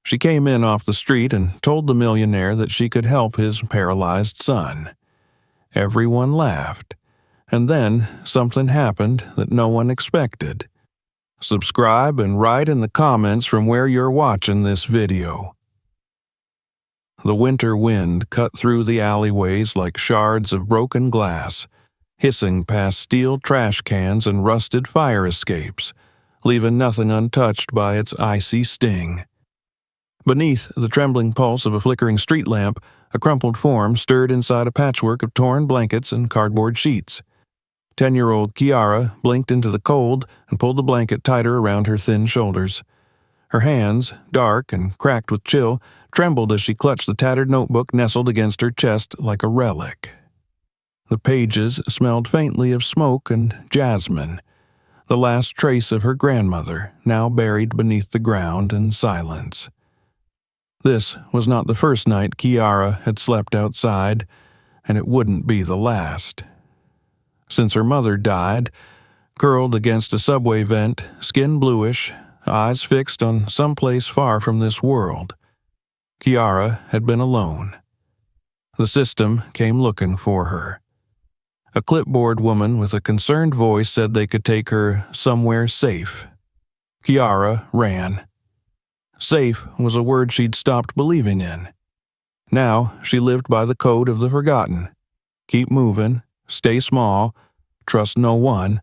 She came in off the street and told the millionaire that she could help his paralyzed son. Everyone laughed, and then something happened that no one expected. Subscribe and write in the comments from where you're watching this video. The winter wind cut through the alleyways like shards of broken glass, hissing past steel trash cans and rusted fire escapes, leaving nothing untouched by its icy sting. Beneath the trembling pulse of a flickering street lamp, a crumpled form stirred inside a patchwork of torn blankets and cardboard sheets. 10-year-old Kiara blinked into the cold and pulled the blanket tighter around her thin shoulders. Her hands, dark and cracked with chill, trembled as she clutched the tattered notebook nestled against her chest like a relic. The pages smelled faintly of smoke and jasmine, the last trace of her grandmother, now buried beneath the ground in silence. This was not the first night Kiara had slept outside, and it wouldn't be the last. Since her mother died, curled against a subway vent, skin bluish, eyes fixed on some place far from this world, Kiara had been alone. The system came looking for her. A clipboard woman with a concerned voice said they could take her somewhere safe. Kiara ran. Safe was a word she'd stopped believing in. Now she lived by the code of the forgotten. Keep moving, stay small, trust no one.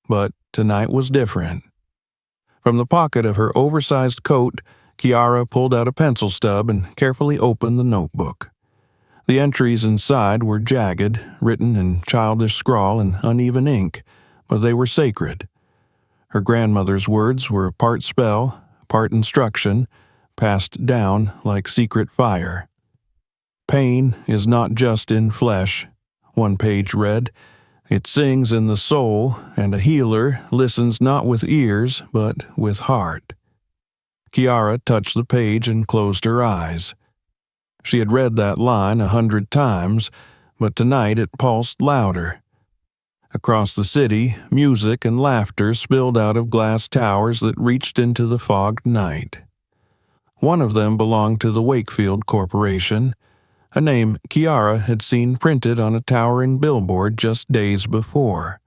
But tonight was different. From the pocket of her oversized coat, Kiara pulled out a pencil stub and carefully opened the notebook. The entries inside were jagged, written in childish scrawl and uneven ink, but they were sacred. Her grandmother's words were part spell, part instruction, passed down like secret fire. Pain is not just in flesh, one page read. It sings in the soul, and a healer listens not with ears, but with heart. Kiara touched the page and closed her eyes. She had read that line 100 times, but tonight it pulsed louder. Across the city, music and laughter spilled out of glass towers that reached into the fogged night. One of them belonged to the Wakefield Corporation, a name Kiara had seen printed on a towering billboard just days before.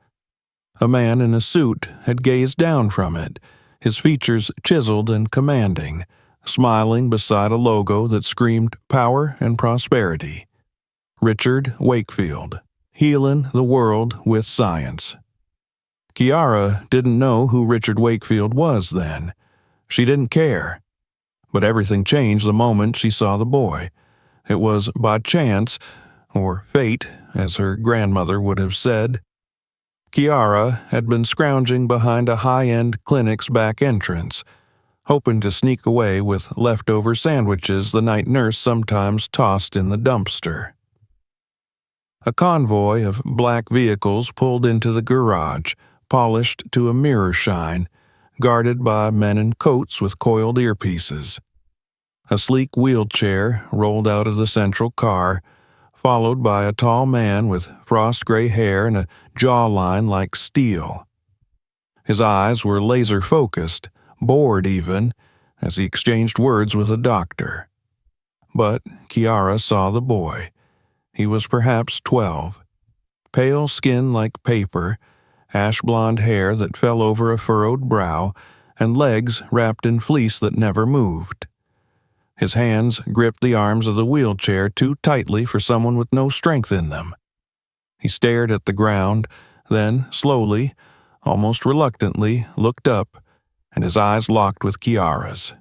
A man in a suit had gazed down from it, his features chiseled and commanding, smiling beside a logo that screamed power and prosperity. Richard Wakefield, healing the world with science. Kiara didn't know who Richard Wakefield was then. She didn't care. But everything changed the moment she saw the boy. It was by chance, or fate, as her grandmother would have said. Kiara had been scrounging behind a high-end clinic's back entrance, hoping to sneak away with leftover sandwiches the night nurse sometimes tossed in the dumpster. A convoy of black vehicles pulled into the garage, polished to a mirror shine, guarded by men in coats with coiled earpieces. A sleek wheelchair rolled out of the central car, followed by a tall man with frost-gray hair and a jawline like steel. His eyes were laser-focused, bored even, as he exchanged words with a doctor. But Kiara saw the boy. He was perhaps 12. Pale skin like paper, ash-blonde hair that fell over a furrowed brow, and legs wrapped in fleece that never moved. His hands gripped the arms of the wheelchair too tightly for someone with no strength in them. He stared at the ground, then slowly, almost reluctantly, looked up, and his eyes locked with Kiara's.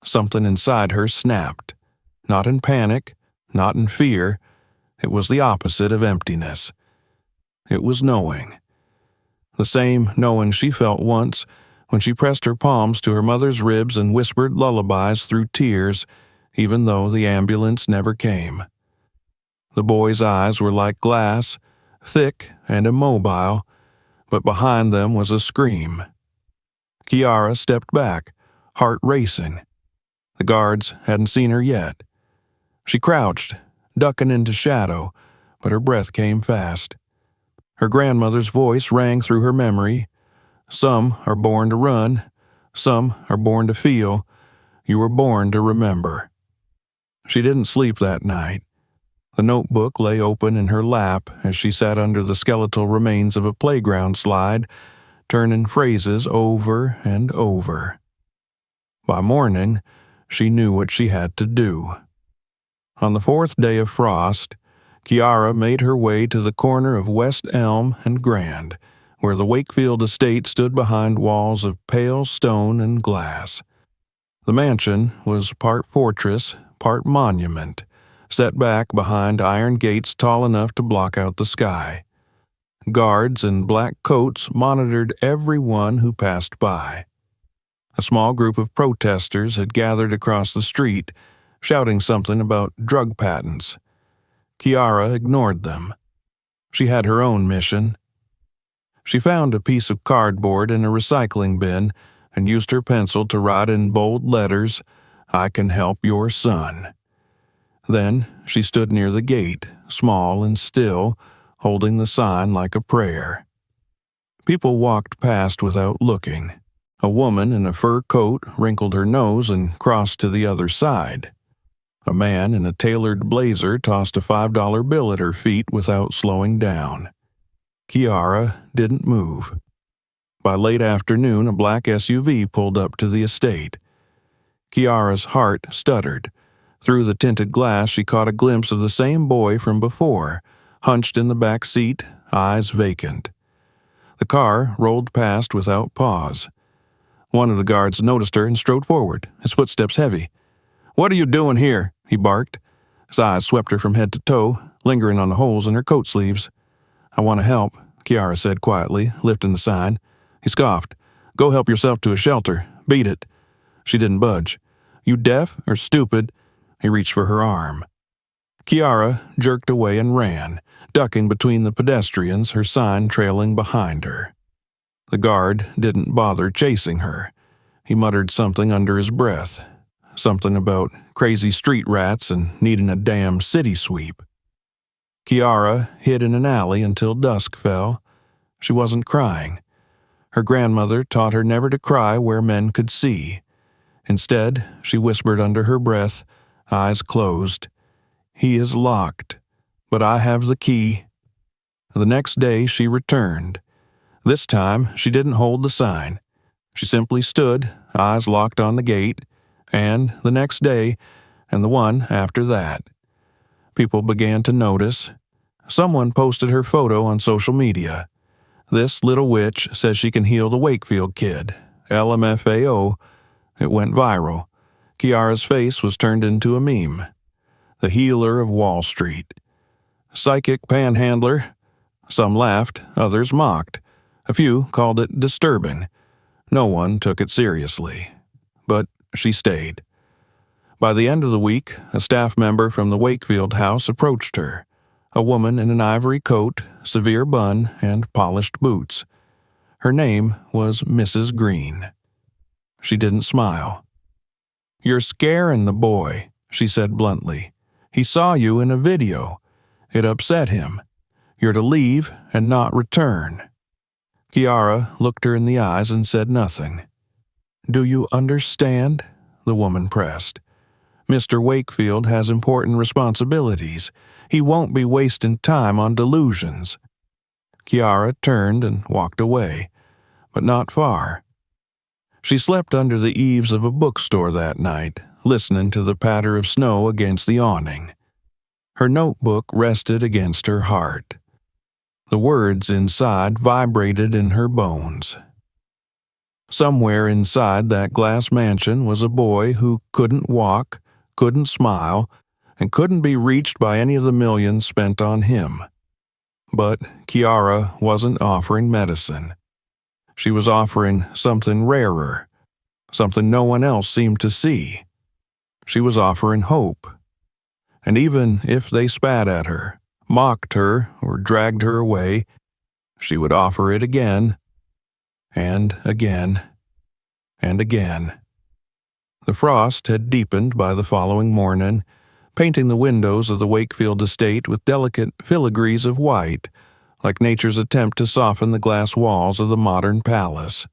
Something inside her snapped. Not in panic, not in fear. It was the opposite of emptiness. It was knowing. The same knowing she felt once when she pressed her palms to her mother's ribs and whispered lullabies through tears, even though the ambulance never came. The boy's eyes were like glass, thick and immobile, but behind them was a scream. Kiara stepped back, heart racing. The guards hadn't seen her yet. She crouched, ducking into shadow, but her breath came fast. Her grandmother's voice rang through her memory. Some are born to run, some are born to feel, You were born to remember." She didn't sleep that night. The notebook lay open in her lap as she sat under the skeletal remains of a playground slide, turning phrases over and over. By morning, she knew what she had to do. On the fourth day of frost, Kiara made her way to the corner of West Elm and Grand, where the Wakefield estate stood behind walls of pale stone and glass. The mansion was part fortress, part monument, set back behind iron gates tall enough to block out the sky. Guards in black coats monitored everyone who passed by. A small group of protesters had gathered across the street, shouting something about drug patents. Kiara ignored them. She had her own mission. She found a piece of cardboard in a recycling bin and used her pencil to write in bold letters, "I can help your son." Then she stood near the gate, small and still, holding the sign like a prayer. People walked past without looking. A woman in a fur coat wrinkled her nose and crossed to the other side. A man in a tailored blazer tossed a $5 bill at her feet without slowing down. Kiara didn't move. By late afternoon, a black SUV pulled up to the estate. Kiara's heart stuttered. Through the tinted glass, she caught a glimpse of the same boy from before, hunched in the back seat, eyes vacant. The car rolled past without pause. One of the guards noticed her and strode forward, his footsteps heavy. "What are you doing here?" he barked. His eyes swept her from head to toe, lingering on the holes in her coat sleeves. "I want to help," Kiara said quietly, lifting the sign. He scoffed. "Go help yourself to a shelter. Beat it." She didn't budge. "You deaf or stupid?" He reached for her arm. Kiara jerked away and ran, ducking between the pedestrians, her sign trailing behind her. The guard didn't bother chasing her. He muttered something under his breath, something about crazy street rats and needing a damn city sweep. Kiara hid in an alley until dusk fell. She wasn't crying. Her grandmother taught her never to cry where men could see. Instead, she whispered under her breath, eyes closed, "He is locked, but I have the key." The next day she returned. This time she didn't hold the sign. She simply stood, eyes locked on the gate, and the next day, and the one after that. People began to notice. Someone posted her photo on social media. "This little witch says she can heal the Wakefield kid. LMFAO." It went viral. Kiara's face was turned into a meme. The healer of Wall Street. Psychic panhandler. Some laughed, others mocked. A few called it disturbing. No one took it seriously. But she stayed. By the end of the week, a staff member from the Wakefield house approached her. A woman in an ivory coat, severe bun, and polished boots. Her name was Mrs. Green. She didn't smile. "You're scaring the boy," she said bluntly. "He saw you in a video. It upset him. You're to leave and not return." Kiara looked her in the eyes and said nothing. "Do you understand?" the woman pressed. "Mr. Wakefield has important responsibilities. He won't be wasting time on delusions." Kiara turned and walked away, but not far. She slept under the eaves of a bookstore that night, listening to the patter of snow against the awning. Her notebook rested against her heart. The words inside vibrated in her bones. Somewhere inside that glass mansion was a boy who couldn't walk, couldn't smile, and couldn't be reached by any of the millions spent on him. But Kiara wasn't offering medicine. She was offering something rarer, something no one else seemed to see. She was offering hope. And even if they spat at her, mocked her, or dragged her away, she would offer it again, and again, and again. The frost had deepened by the following morning, painting the windows of the Wakefield estate with delicate filigrees of white, like nature's attempt to soften the glass walls of the modern palace.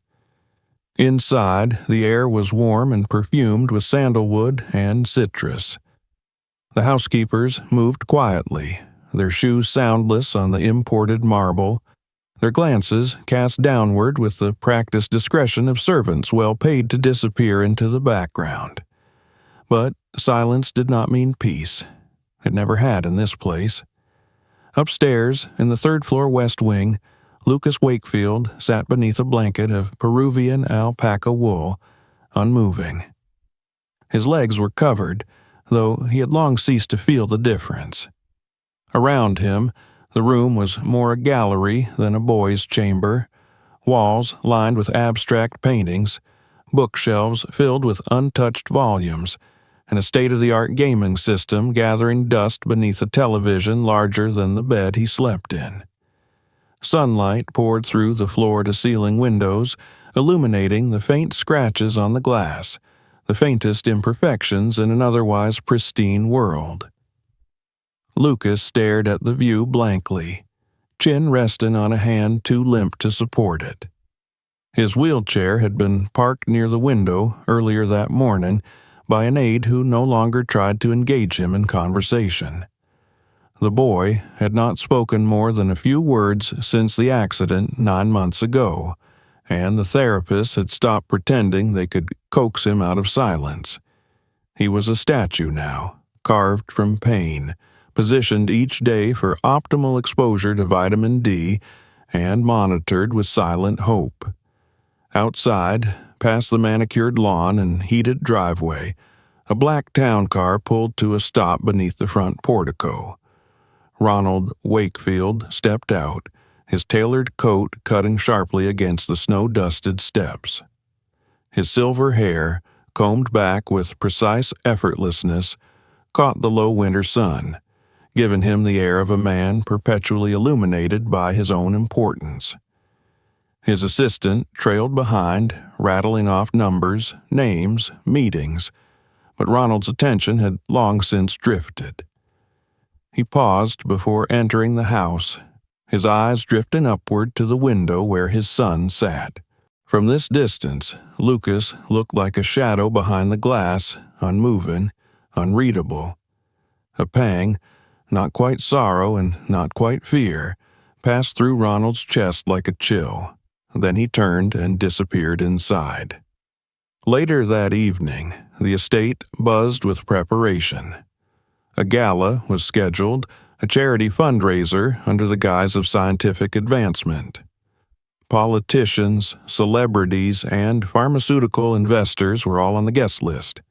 Inside, the air was warm and perfumed with sandalwood and citrus. The housekeepers moved quietly, their shoes soundless on the imported marble, their glances cast downward with the practiced discretion of servants well paid to disappear into the background. But silence did not mean peace. It never had in this place. Upstairs, in the third-floor west wing, Lucas Wakefield sat beneath a blanket of Peruvian alpaca wool, unmoving. His legs were covered, though he had long ceased to feel the difference. Around him, the room was more a gallery than a boy's chamber, walls lined with abstract paintings, bookshelves filled with untouched volumes, and a state-of-the-art gaming system gathering dust beneath a television larger than the bed he slept in. Sunlight poured through the floor-to-ceiling windows, illuminating the faint scratches on the glass, the faintest imperfections in an otherwise pristine world. Lucas stared at the view blankly, chin resting on a hand too limp to support it. His wheelchair had been parked near the window earlier that morning by an aide who no longer tried to engage him in conversation. The boy had not spoken more than a few words since the accident 9 months ago, and the therapists had stopped pretending they could coax him out of silence. He was a statue now, carved from pain, positioned each day for optimal exposure to vitamin D, and monitored with silent hope. Outside, past the manicured lawn and heated driveway, a black town car pulled to a stop beneath the front portico. Ronald Wakefield stepped out, his tailored coat cutting sharply against the snow-dusted steps. His silver hair, combed back with precise effortlessness, caught the low winter sun, giving him the air of a man perpetually illuminated by his own importance. His assistant trailed behind, rattling off numbers, names, meetings, but Ronald's attention had long since drifted. He paused before entering the house, his eyes drifting upward to the window where his son sat. From this distance, Lucas looked like a shadow behind the glass, unmoving, unreadable. A pang, not quite sorrow and not quite fear, passed through Ronald's chest like a chill. Then he turned and disappeared inside. Later that evening, the estate buzzed with preparation. A gala was scheduled, a charity fundraiser under the guise of scientific advancement. Politicians, celebrities, and pharmaceutical investors were all on the guest list.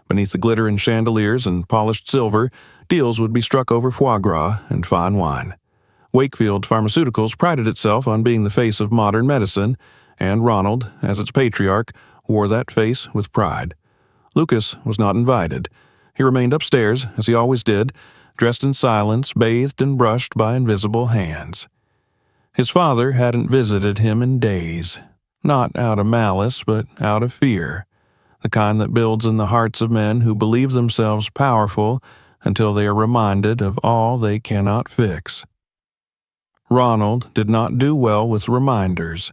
Beneath the glittering chandeliers and polished silver, deals would be struck over foie gras and fine wine. Wakefield Pharmaceuticals prided itself on being the face of modern medicine, and Ronald, as its patriarch, wore that face with pride. Lucas was not invited. He remained upstairs, as he always did, dressed in silence, bathed and brushed by invisible hands. His father hadn't visited him in days, not out of malice, but out of fear, the kind that builds in the hearts of men who believe themselves powerful until they are reminded of all they cannot fix. Ronald did not do well with reminders.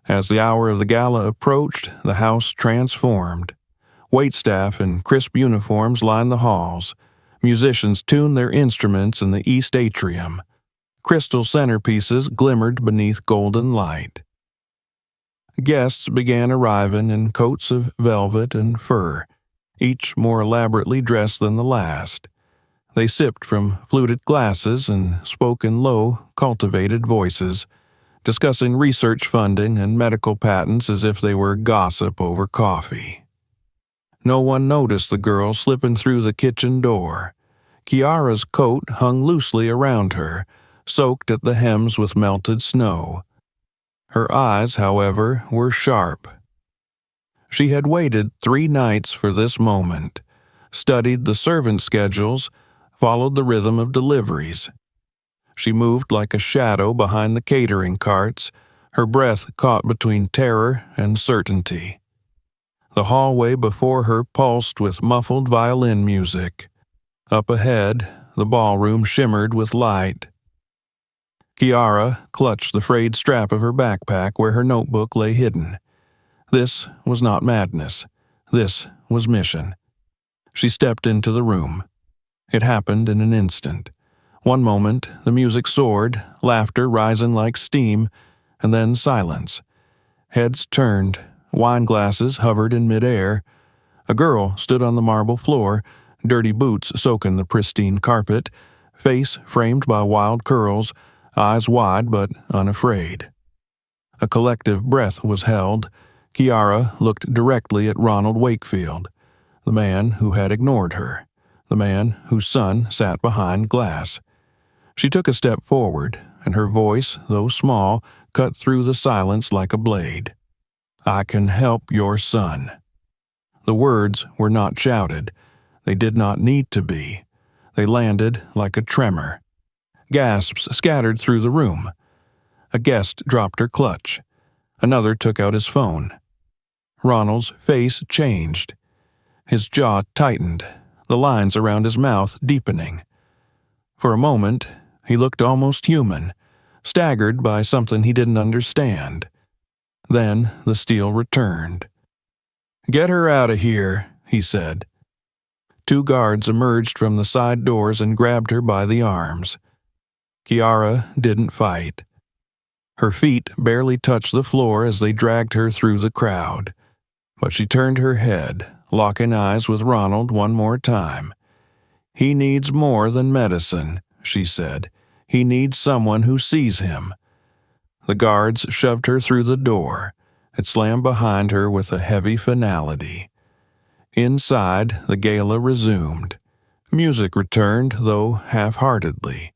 As the hour of the gala approached, the house transformed. Waitstaff in crisp uniforms lined the halls. Musicians tuned their instruments in the east atrium. Crystal centerpieces glimmered beneath golden light. Guests began arriving in coats of velvet and fur, each more elaborately dressed than the last. They sipped from fluted glasses and spoke in low, cultivated voices, discussing research funding and medical patents as if they were gossip over coffee. No one noticed the girl slipping through the kitchen door. Kiara's coat hung loosely around her, soaked at the hems with melted snow. Her eyes, however, were sharp. She had waited 3 nights for this moment, studied the servant schedules, followed the rhythm of deliveries. She moved like a shadow behind the catering carts, her breath caught between terror and certainty. The hallway before her pulsed with muffled violin music. Up ahead, the ballroom shimmered with light. Kiara clutched the frayed strap of her backpack where her notebook lay hidden. This was not madness. This was mission. She stepped into the room. It happened in an instant. One moment, the music soared, laughter rising like steam, and then silence. Heads turned, wine glasses hovered in midair. A girl stood on the marble floor, dirty boots soaking the pristine carpet, face framed by wild curls, eyes wide but unafraid. A collective breath was held. Kiara looked directly at Ronald Wakefield, the man who had ignored her, the man whose son sat behind glass. She took a step forward, and her voice, though small, cut through the silence like a blade. "I can help your son." The words were not shouted. They did not need to be. They landed like a tremor. Gasps scattered through the room. A guest dropped her clutch. Another took out his phone. Ronald's face changed. His jaw tightened, the lines around his mouth deepening. For a moment, he looked almost human, staggered by something he didn't understand. Then the steel returned. "Get her out of here," he said. Two guards emerged from the side doors and grabbed her by the arms. Kiara didn't fight. Her feet barely touched the floor as they dragged her through the crowd. But she turned her head, locking eyes with Ronald one more time. "He needs more than medicine," she said. "He needs someone who sees him." The guards shoved her through the door. It slammed behind her with a heavy finality. Inside, the gala resumed. Music returned, though half-heartedly.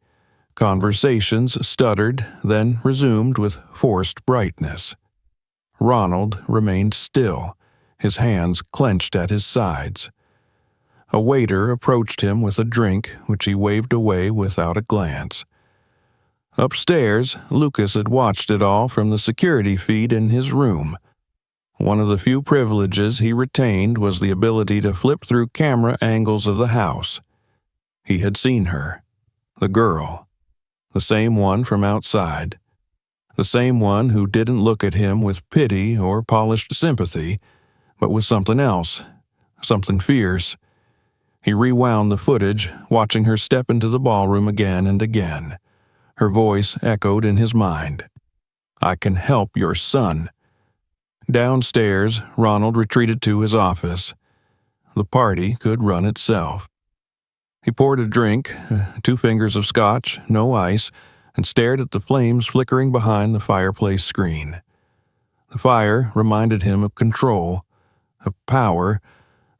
Conversations stuttered, then resumed with forced brightness. Ronald remained still, his hands clenched at his sides. A waiter approached him with a drink, which he waved away without a glance. Upstairs, Lucas had watched it all from the security feed in his room. One of the few privileges he retained was the ability to flip through camera angles of the house. He had seen her. The girl. The same one from outside. The same one who didn't look at him with pity or polished sympathy, but with something else, something fierce. He rewound the footage, watching her step into the ballroom again and again. Her voice echoed in his mind. "I can help your son." Downstairs, Ronald retreated to his office. The party could run itself. He poured a drink, 2 fingers of scotch, no ice, and stared at the flames flickering behind the fireplace screen. The fire reminded him of control, of power,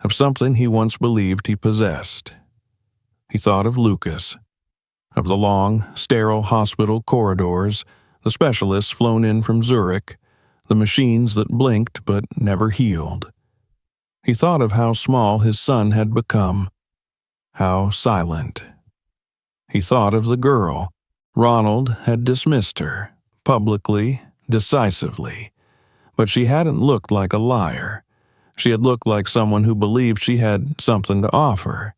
of something he once believed he possessed. He thought of Lucas, of the long, sterile hospital corridors, the specialists flown in from Zurich, the machines that blinked but never healed. He thought of how small his son had become, how silent. He thought of the girl. Ronald had dismissed her, publicly, decisively. But she hadn't looked like a liar. She had looked like someone who believed she had something to offer,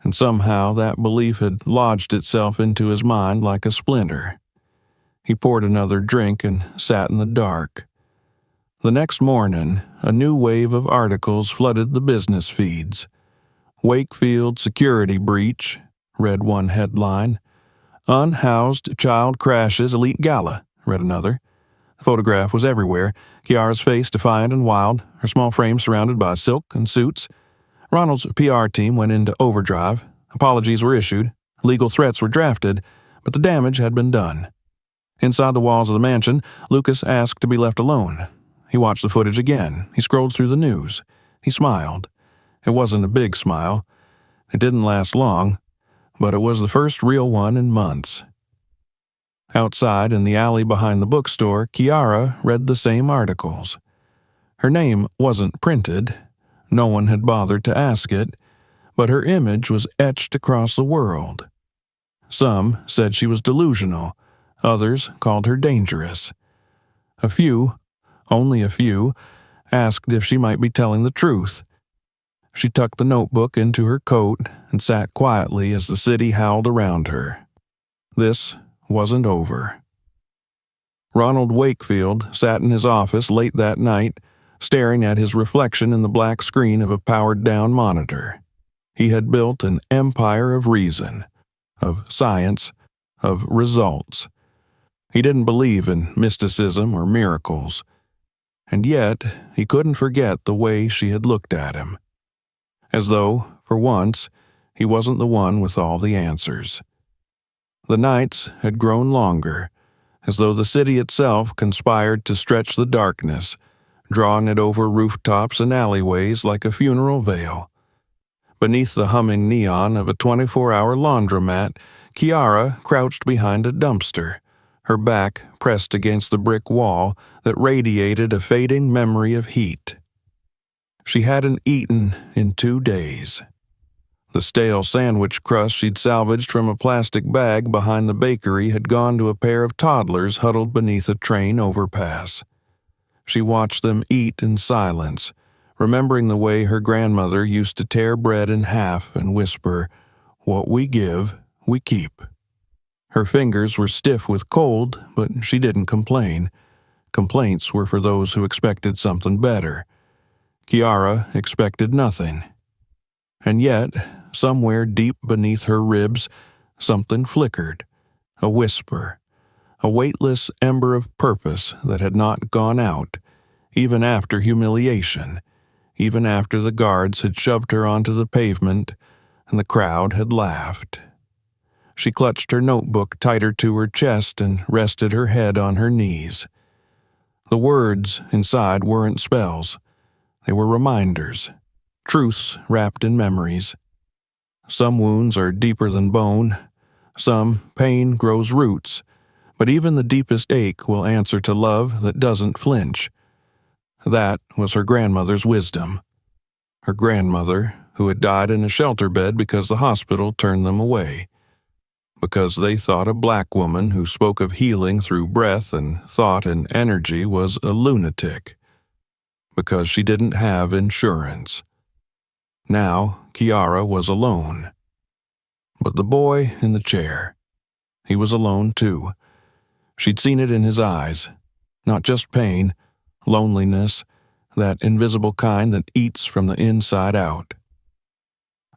and somehow that belief had lodged itself into his mind like a splinter. He poured another drink and sat in the dark. The next morning, a new wave of articles flooded the business feeds. "Wakefield security breach," read one headline. "Unhoused child crashes elite gala," read another. The photograph was everywhere, Kiara's face defiant and wild, her small frame surrounded by silk and suits. Ronald's PR team went into overdrive. Apologies were issued. Legal threats were drafted, but the damage had been done. Inside the walls of the mansion, Lucas asked to be left alone. He watched the footage again. He scrolled through the news. He smiled. It wasn't a big smile. It didn't last long, but it was the first real one in months. Outside in the alley behind the bookstore, Kiara read the same articles. Her name wasn't printed. No one had bothered to ask it, but her image was etched across the world. Some said she was delusional. Others called her dangerous. A few, only a few, asked if she might be telling the truth. She tucked the notebook into her coat and sat quietly as the city howled around her. This wasn't over. Ronald Wakefield sat in his office late that night, staring at his reflection in the black screen of a powered-down monitor. He had built an empire of reason, of science, of results. He didn't believe in mysticism or miracles. And yet, he couldn't forget the way she had looked at him. As though, for once, he wasn't the one with all the answers. The nights had grown longer, as though the city itself conspired to stretch the darkness, drawing it over rooftops and alleyways like a funeral veil. Beneath the humming neon of a 24-hour laundromat, Kiara crouched behind a dumpster, her back pressed against the brick wall that radiated a fading memory of heat. She hadn't eaten in 2 days. The stale sandwich crust she'd salvaged from a plastic bag behind the bakery had gone to a pair of toddlers huddled beneath a train overpass. She watched them eat in silence, remembering the way her grandmother used to tear bread in half and whisper, "What we give, we keep." Her fingers were stiff with cold, but she didn't complain. Complaints were for those who expected something better. Kiara expected nothing. And yet, somewhere deep beneath her ribs, something flickered, a whisper, a weightless ember of purpose that had not gone out, even after humiliation, even after the guards had shoved her onto the pavement and the crowd had laughed. She clutched her notebook tighter to her chest and rested her head on her knees. The words inside weren't spells. They were reminders, truths wrapped in memories. Some wounds are deeper than bone. Some pain grows roots. But even the deepest ache will answer to love that doesn't flinch. That was her grandmother's wisdom. Her grandmother, who had died in a shelter bed because the hospital turned them away. Because they thought a black woman who spoke of healing through breath and thought and energy was a lunatic. Because she didn't have insurance. Now, Kiara was alone. But the boy in the chair, he was alone too. She'd seen it in his eyes. Not just pain, loneliness, that invisible kind that eats from the inside out.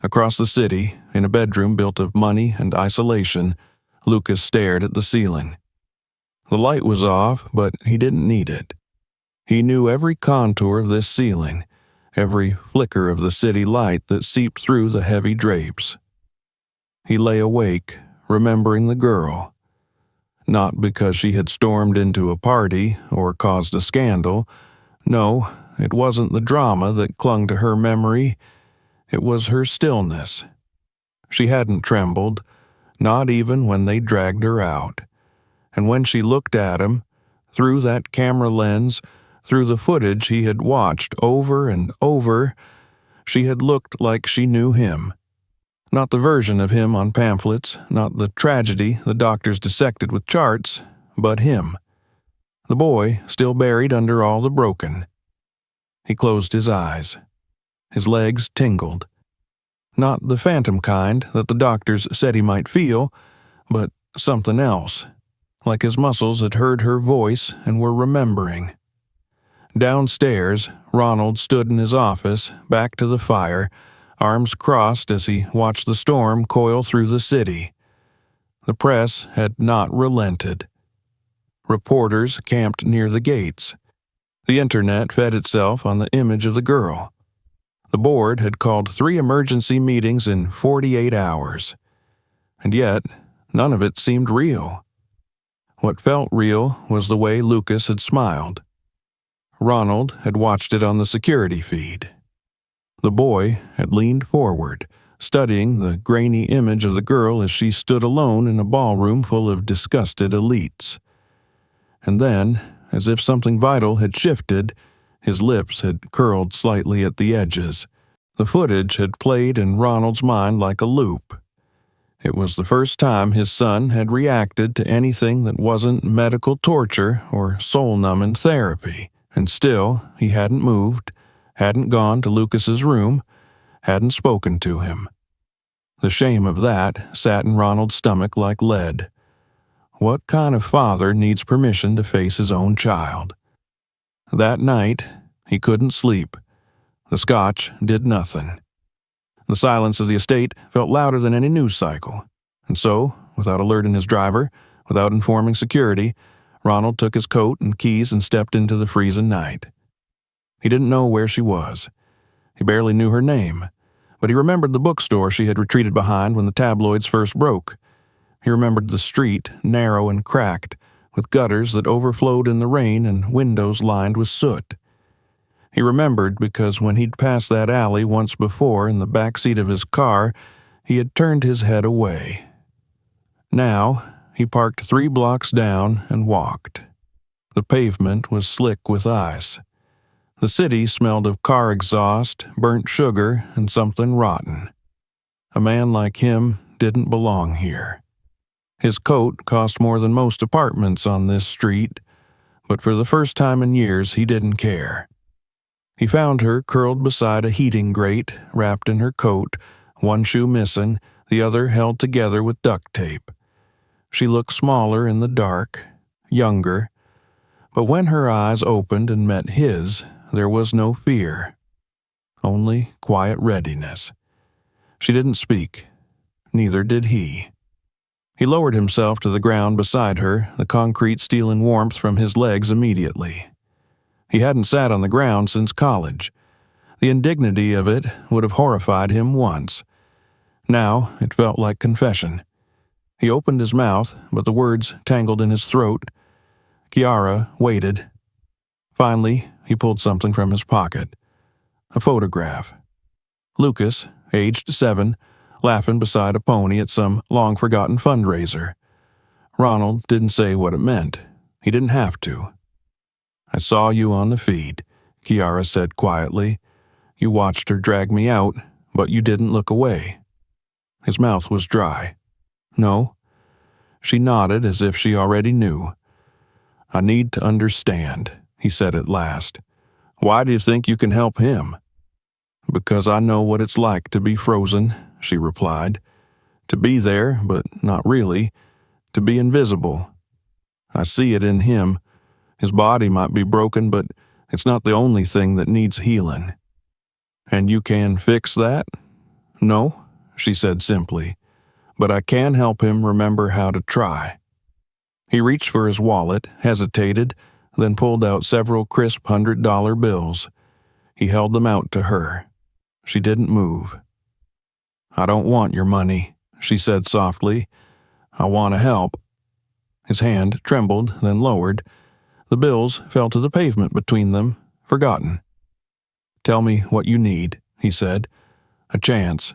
Across the city, in a bedroom built of money and isolation, Lucas stared at the ceiling. The light was off, but he didn't need it. He knew every contour of this ceiling, every flicker of the city light that seeped through the heavy drapes. He lay awake, remembering the girl. Not because she had stormed into a party or caused a scandal. No, it wasn't the drama that clung to her memory. It was her stillness. She hadn't trembled, not even when they dragged her out. And when she looked at him, through that camera lens, through the footage he had watched over and over, she had looked like she knew him. Not the version of him on pamphlets, not the tragedy the doctors dissected with charts, but him. The boy still buried under all the broken. He closed his eyes. His legs tingled. Not the phantom kind that the doctors said he might feel, but something else, like his muscles had heard her voice and were remembering. Downstairs, Ronald stood in his office, back to the fire, arms crossed as he watched the storm coil through the city. The press had not relented. Reporters camped near the gates. The internet fed itself on the image of the girl. The board had called 3 emergency meetings in 48 hours. And yet, none of it seemed real. What felt real was the way Lucas had smiled. Ronald had watched it on the security feed. The boy had leaned forward, studying the grainy image of the girl as she stood alone in a ballroom full of disgusted elites. And then, as if something vital had shifted, his lips had curled slightly at the edges. The footage had played in Ronald's mind like a loop. It was the first time his son had reacted to anything that wasn't medical torture or soul-numbing therapy, and still he hadn't moved, hadn't gone to Lucas's room, hadn't spoken to him. The shame of that sat in Ronald's stomach like lead. What kind of father needs permission to face his own child? That night, He couldn't sleep. The scotch did nothing. The silence of the estate felt louder than any news cycle, and so, without alerting his driver, without informing security, Ronald took his coat and keys and stepped into the freezing night. He didn't know where she was. He barely knew her name, but he remembered the bookstore she had retreated behind when the tabloids first broke. He remembered the street, narrow and cracked, with gutters that overflowed in the rain and windows lined with soot. He remembered because when he'd passed that alley once before in the back seat of his car, he had turned his head away. Now, he parked 3 blocks down and walked. The pavement was slick with ice. The city smelled of car exhaust, burnt sugar, and something rotten. A man like him didn't belong here. His coat cost more than most apartments on this street, but for the first time in years he didn't care. He found her curled beside a heating grate, wrapped in her coat, one shoe missing, the other held together with duct tape. She looked smaller in the dark, younger, but when her eyes opened and met his, there was no fear, only quiet readiness. She didn't speak. Neither did he. He lowered himself to the ground beside her, the concrete stealing warmth from his legs immediately. He hadn't sat on the ground since college. The indignity of it would have horrified him once. Now it felt like confession. He opened his mouth, but the words tangled in his throat. Kiara waited. Finally, he pulled something from his pocket. A photograph. Lucas, aged 7, laughing beside a pony at some long-forgotten fundraiser. Ronald didn't say what it meant. He didn't have to. "I saw you on the feed," Kiara said quietly. "You watched her drag me out, but you didn't look away." His mouth was dry. "No?" She nodded as if she already knew. "I need to understand," he said at last. "Why do you think you can help him?" "Because I know what it's like to be frozen," she replied. "To be there, but not really. To be invisible. I see it in him. His body might be broken, but it's not the only thing that needs healing." "And you can fix that?" "No," she said simply, "but I can help him remember how to try." He reached for his wallet, hesitated, then pulled out several crisp $100 bills. He held them out to her. She didn't move. "I don't want your money," she said softly. "I want to help." His hand trembled, then lowered. The bills fell to the pavement between them, forgotten. "Tell me what you need," he said. "A chance."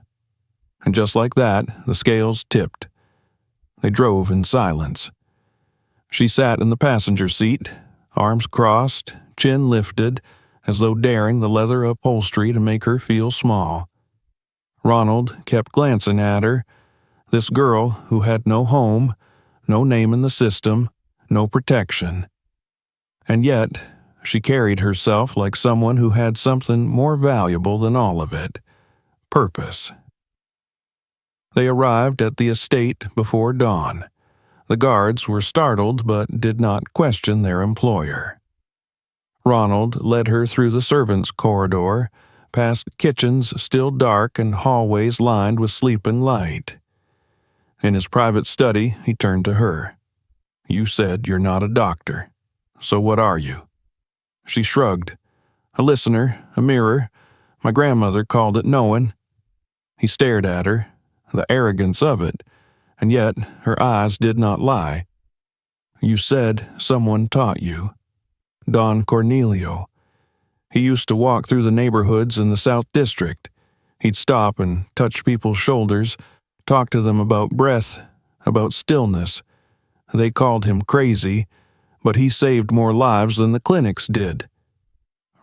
And just like that, the scales tipped. They drove in silence. She sat in the passenger seat, arms crossed, chin lifted, as though daring the leather upholstery to make her feel small. Ronald kept glancing at her, this girl who had no home, no name in the system, no protection. And yet, she carried herself like someone who had something more valuable than all of it: purpose. They arrived at the estate before dawn. The guards were startled but did not question their employer. Ronald led her through the servants' corridor, past kitchens still dark and hallways lined with sleeping light. In his private study, he turned to her. "You said you're not a doctor. So what are you?" She shrugged. "A listener, a mirror. My grandmother called it knowing." He stared at her, the arrogance of it, and yet her eyes did not lie. "You said someone taught you. Don Cornelio. He used to walk through the neighborhoods in the South District. He'd stop and touch people's shoulders, talk to them about breath, about stillness. They called him crazy, but he saved more lives than the clinics did."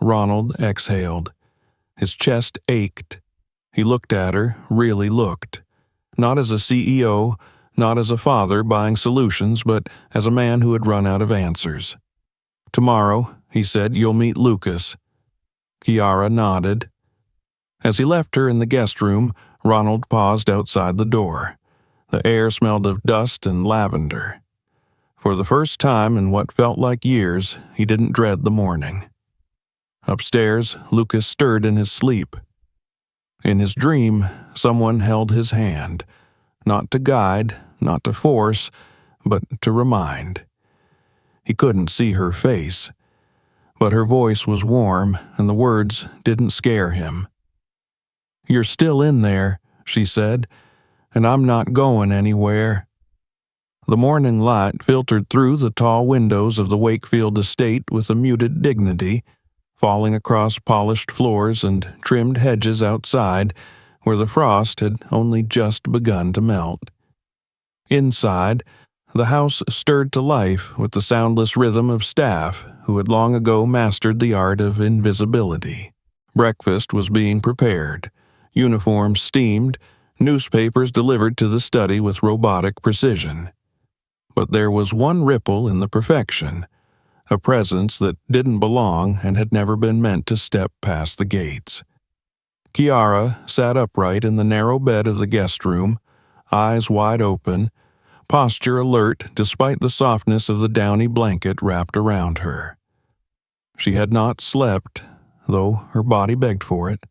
Ronald exhaled. His chest ached. He looked at her, really looked. Not as a CEO, not as a father buying solutions, but as a man who had run out of answers. "Tomorrow," he said, "you'll meet Lucas." Kiara nodded. As he left her in the guest room, Ronald paused outside the door. The air smelled of dust and lavender. For the first time in what felt like years, he didn't dread the morning. Upstairs, Lucas stirred in his sleep. In his dream, someone held his hand, not to guide, not to force, but to remind. He couldn't see her face, but her voice was warm and the words didn't scare him. "You're still in there," she said, "and I'm not going anywhere." The morning light filtered through the tall windows of the Wakefield estate with a muted dignity, falling across polished floors and trimmed hedges outside where the frost had only just begun to melt. Inside, the house stirred to life with the soundless rhythm of staff who had long ago mastered the art of invisibility. Breakfast was being prepared, uniforms steamed, newspapers delivered to the study with robotic precision. But there was one ripple in the perfection, a presence that didn't belong and had never been meant to step past the gates. Kiara sat upright in the narrow bed of the guest room, eyes wide open, posture alert despite the softness of the downy blanket wrapped around her. She had not slept, though her body begged for it.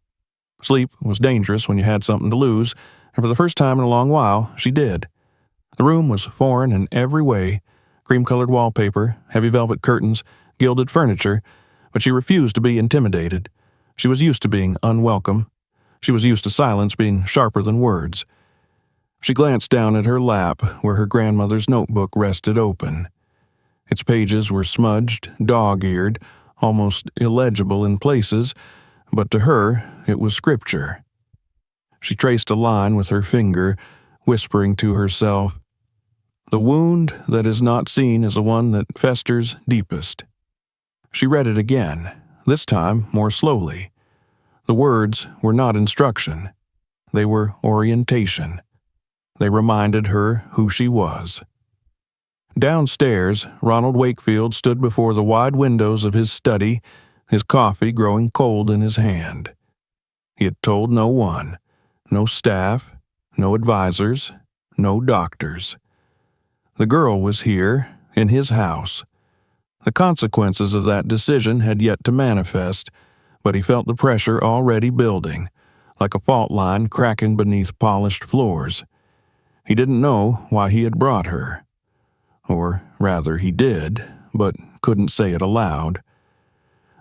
Sleep was dangerous when you had something to lose, and for the first time in a long while, she did. The room was foreign in every way, cream-colored wallpaper, heavy velvet curtains, gilded furniture, but she refused to be intimidated. She was used to being unwelcome. She was used to silence being sharper than words. She glanced down at her lap where her grandmother's notebook rested open. Its pages were smudged, dog-eared, almost illegible in places, but to her it was scripture. She traced a line with her finger, whispering to herself, "The wound that is not seen is the one that festers deepest." She read it again, this time more slowly. The words were not instruction. They were orientation. They reminded her who she was. Downstairs, Ronald Wakefield stood before the wide windows of his study, his coffee growing cold in his hand. He had told no one, no staff, no advisors, no doctors. The girl was here, in his house. The consequences of that decision had yet to manifest, but he felt the pressure already building, like a fault line cracking beneath polished floors. He didn't know why he had brought her. Or rather, he did, but couldn't say it aloud.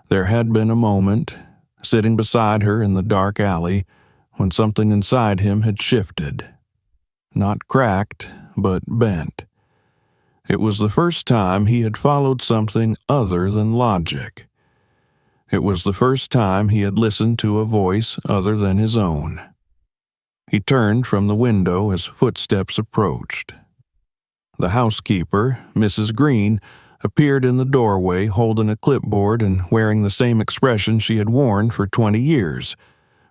There had been a moment, sitting beside her in the dark alley, when something inside him had shifted. Not cracked, but bent. It was the first time he had followed something other than logic. It was the first time he had listened to a voice other than his own. He turned from the window as footsteps approached. The housekeeper, Mrs. Green, appeared in the doorway holding a clipboard and wearing the same expression she had worn for 20 years.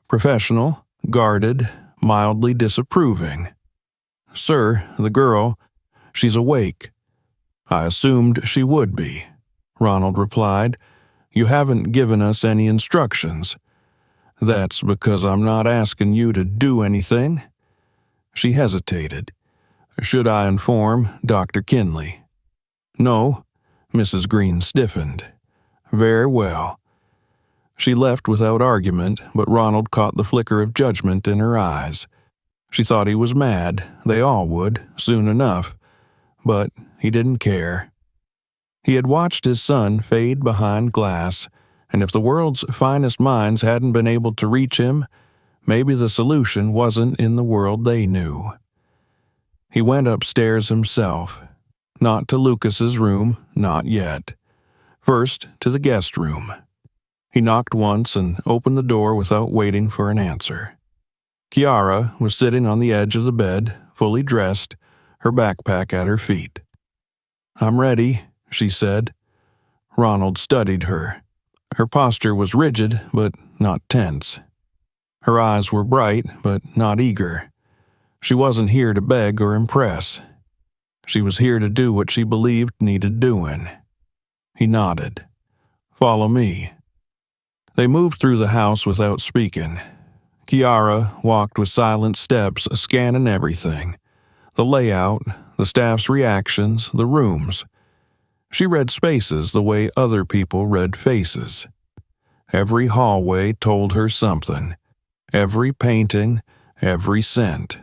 Professional, guarded, mildly disapproving. "Sir, the girl, she's awake." "I assumed she would be," Ronald replied. "You haven't given us any instructions." "That's because I'm not asking you to do anything." She hesitated. "Should I inform Dr. Kinley?" "No." Mrs. Green stiffened. "Very well." She left without argument, but Ronald caught the flicker of judgment in her eyes. She thought he was mad. They all would, soon enough. But he didn't care. He had watched his son fade behind glass, and if the world's finest minds hadn't been able to reach him, maybe the solution wasn't in the world they knew. He went upstairs himself. Not to Lucas's room, not yet. First, to the guest room. He knocked once and opened the door without waiting for an answer. Kiara was sitting on the edge of the bed, fully dressed, her backpack at her feet. "I'm ready," she said. Ronald studied her. Her posture was rigid, but not tense. Her eyes were bright, but not eager. She wasn't here to beg or impress. She was here to do what she believed needed doing. He nodded. "Follow me." They moved through the house without speaking. Kiara walked with silent steps, scanning everything. The layout, the staff's reactions, the rooms. She read spaces the way other people read faces. Every hallway told her something. Every painting, every scent.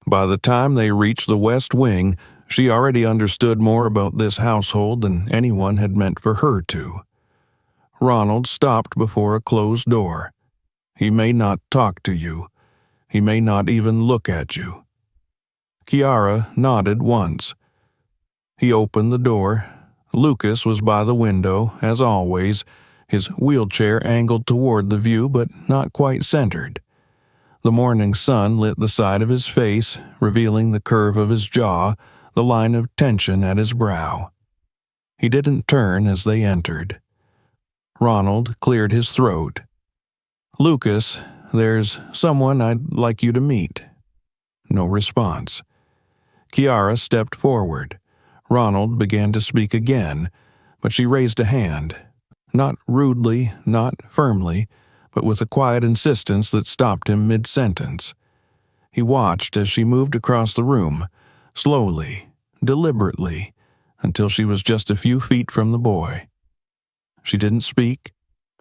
By the time they reached the West Wing, she already understood more about this household than anyone had meant for her to. Ronald stopped before a closed door. He may not talk to you. He may not even look at you. Kiara nodded once. He opened the door. Lucas was by the window, as always, his wheelchair angled toward the view but not quite centered. The morning sun lit the side of his face, revealing the curve of his jaw, the line of tension at his brow. He didn't turn as they entered. Ronald cleared his throat. "Lucas, there's someone I'd like you to meet." No response. Kiara stepped forward. Ronald began to speak again, but she raised a hand. Not rudely, not firmly, but with a quiet insistence that stopped him mid-sentence. He watched as she moved across the room, slowly, deliberately, until she was just a few feet from the boy. She didn't speak.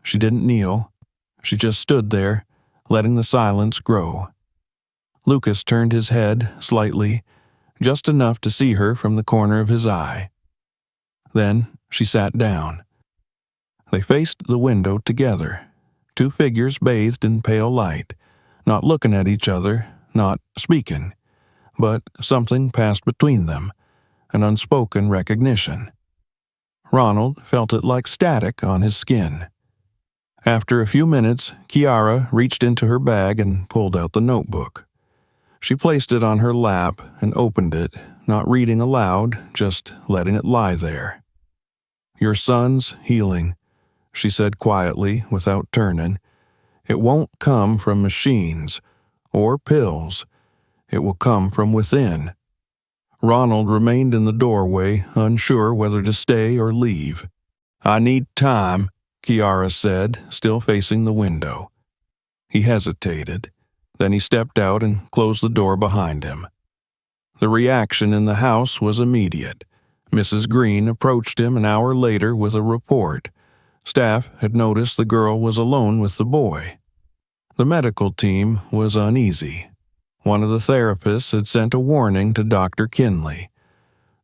She didn't kneel. She just stood there, letting the silence grow. Lucas turned his head slightly, just enough to see her from the corner of his eye. Then she sat down. They faced the window together, two figures bathed in pale light, not looking at each other, not speaking, but something passed between them, an unspoken recognition. Ronald felt it like static on his skin. After a few minutes, Kiara reached into her bag and pulled out the notebook. She placed it on her lap and opened it, not reading aloud, just letting it lie there. "Your son's healing," she said quietly without turning. "It won't come from machines or pills. It will come from within." Ronald remained in the doorway, unsure whether to stay or leave. "I need time," Kiara said, still facing the window. He hesitated. Then he stepped out and closed the door behind him. The reaction in the house was immediate. Mrs. Green approached him an hour later with a report. Staff had noticed the girl was alone with the boy. The medical team was uneasy. One of the therapists had sent a warning to Dr. Kinley.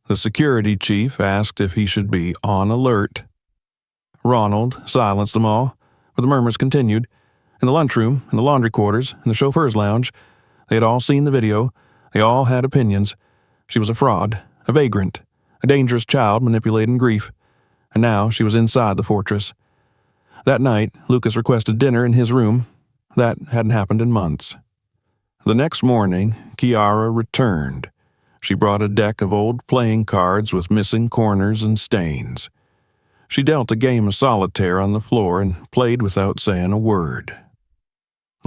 The security chief asked if he should be on alert. Ronald silenced them all, but the murmurs continued. In the lunchroom, in the laundry quarters, in the chauffeur's lounge, they had all seen the video. They all had opinions. She was a fraud, a vagrant, a dangerous child manipulating grief. And now she was inside the fortress. That night, Lucas requested dinner in his room. That hadn't happened in months. The next morning, Kiara returned. She brought a deck of old playing cards with missing corners and stains. She dealt a game of solitaire on the floor and played without saying a word.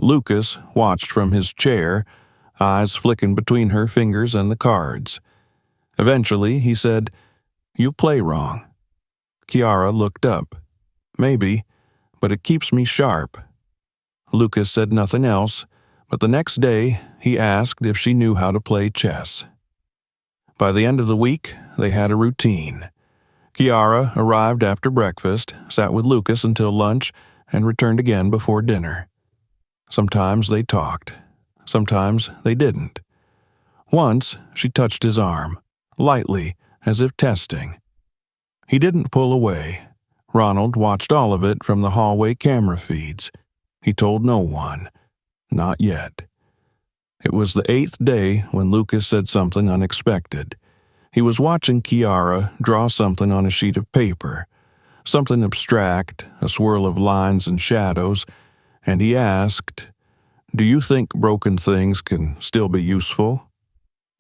Lucas watched from his chair, eyes flicking between her fingers and the cards. Eventually, he said, "You play wrong." Kiara looked up. "Maybe, but it keeps me sharp." Lucas said nothing else, but the next day he asked if she knew how to play chess. By the end of the week, they had a routine. Kiara arrived after breakfast, sat with Lucas until lunch, and returned again before dinner. Sometimes they talked. Sometimes they didn't. Once, she touched his arm, lightly, as if testing. He didn't pull away. Ronald watched all of it from the hallway camera feeds. He told no one. Not yet. It was the 8th day when Lucas said something unexpected. He was watching Kiara draw something on a sheet of paper, something abstract, a swirl of lines and shadows, and he asked, "Do you think broken things can still be useful?"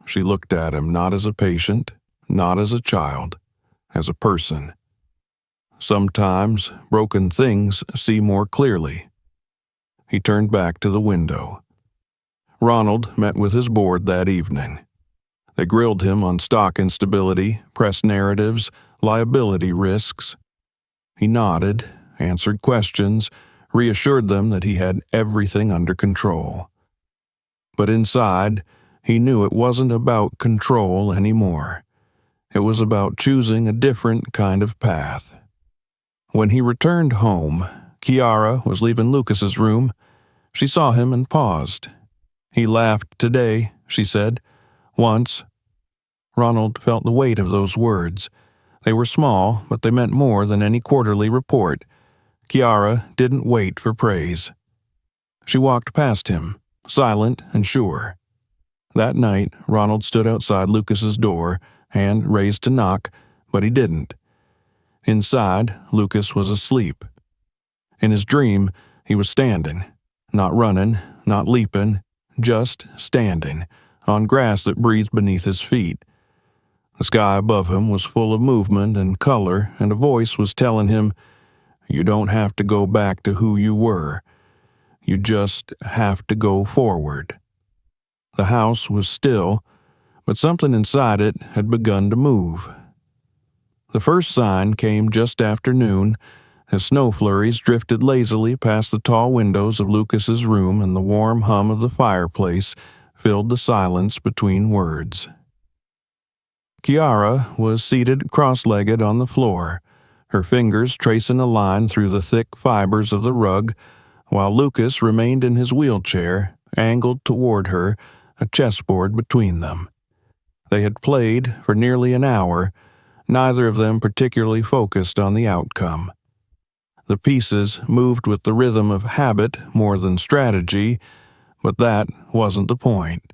She looked at him not as a patient, not as a child, as a person. "Sometimes broken things see more clearly." He turned back to the window. Ronald met with his board that evening. They grilled him on stock instability, press narratives, liability risks. He nodded, answered questions, reassured them that he had everything under control. But inside, he knew it wasn't about control anymore. It was about choosing a different kind of path. When he returned home, Kiara was leaving Lucas's room, she saw him and paused. "He laughed today," she said. "Once." Ronald felt the weight of those words. They were small, but they meant more than any quarterly report. Kiara didn't wait for praise. She walked past him, silent and sure. That night, Ronald stood outside Lucas's door, hand raised to knock, but he didn't. Inside, Lucas was asleep. In his dream, he was standing, not running, not leaping, just standing, on grass that breathed beneath his feet. The sky above him was full of movement and color, and a voice was telling him, "You don't have to go back to who you were. You just have to go forward." The house was still, but something inside it had begun to move. The first sign came just after noon, as snow flurries drifted lazily past the tall windows of Lucas's room, and the warm hum of the fireplace filled the silence between words. Kiara was seated cross-legged on the floor, her fingers tracing a line through the thick fibers of the rug, while Lucas remained in his wheelchair, angled toward her, a chessboard between them. They had played for nearly an hour, neither of them particularly focused on the outcome. The pieces moved with the rhythm of habit more than strategy, but that wasn't the point.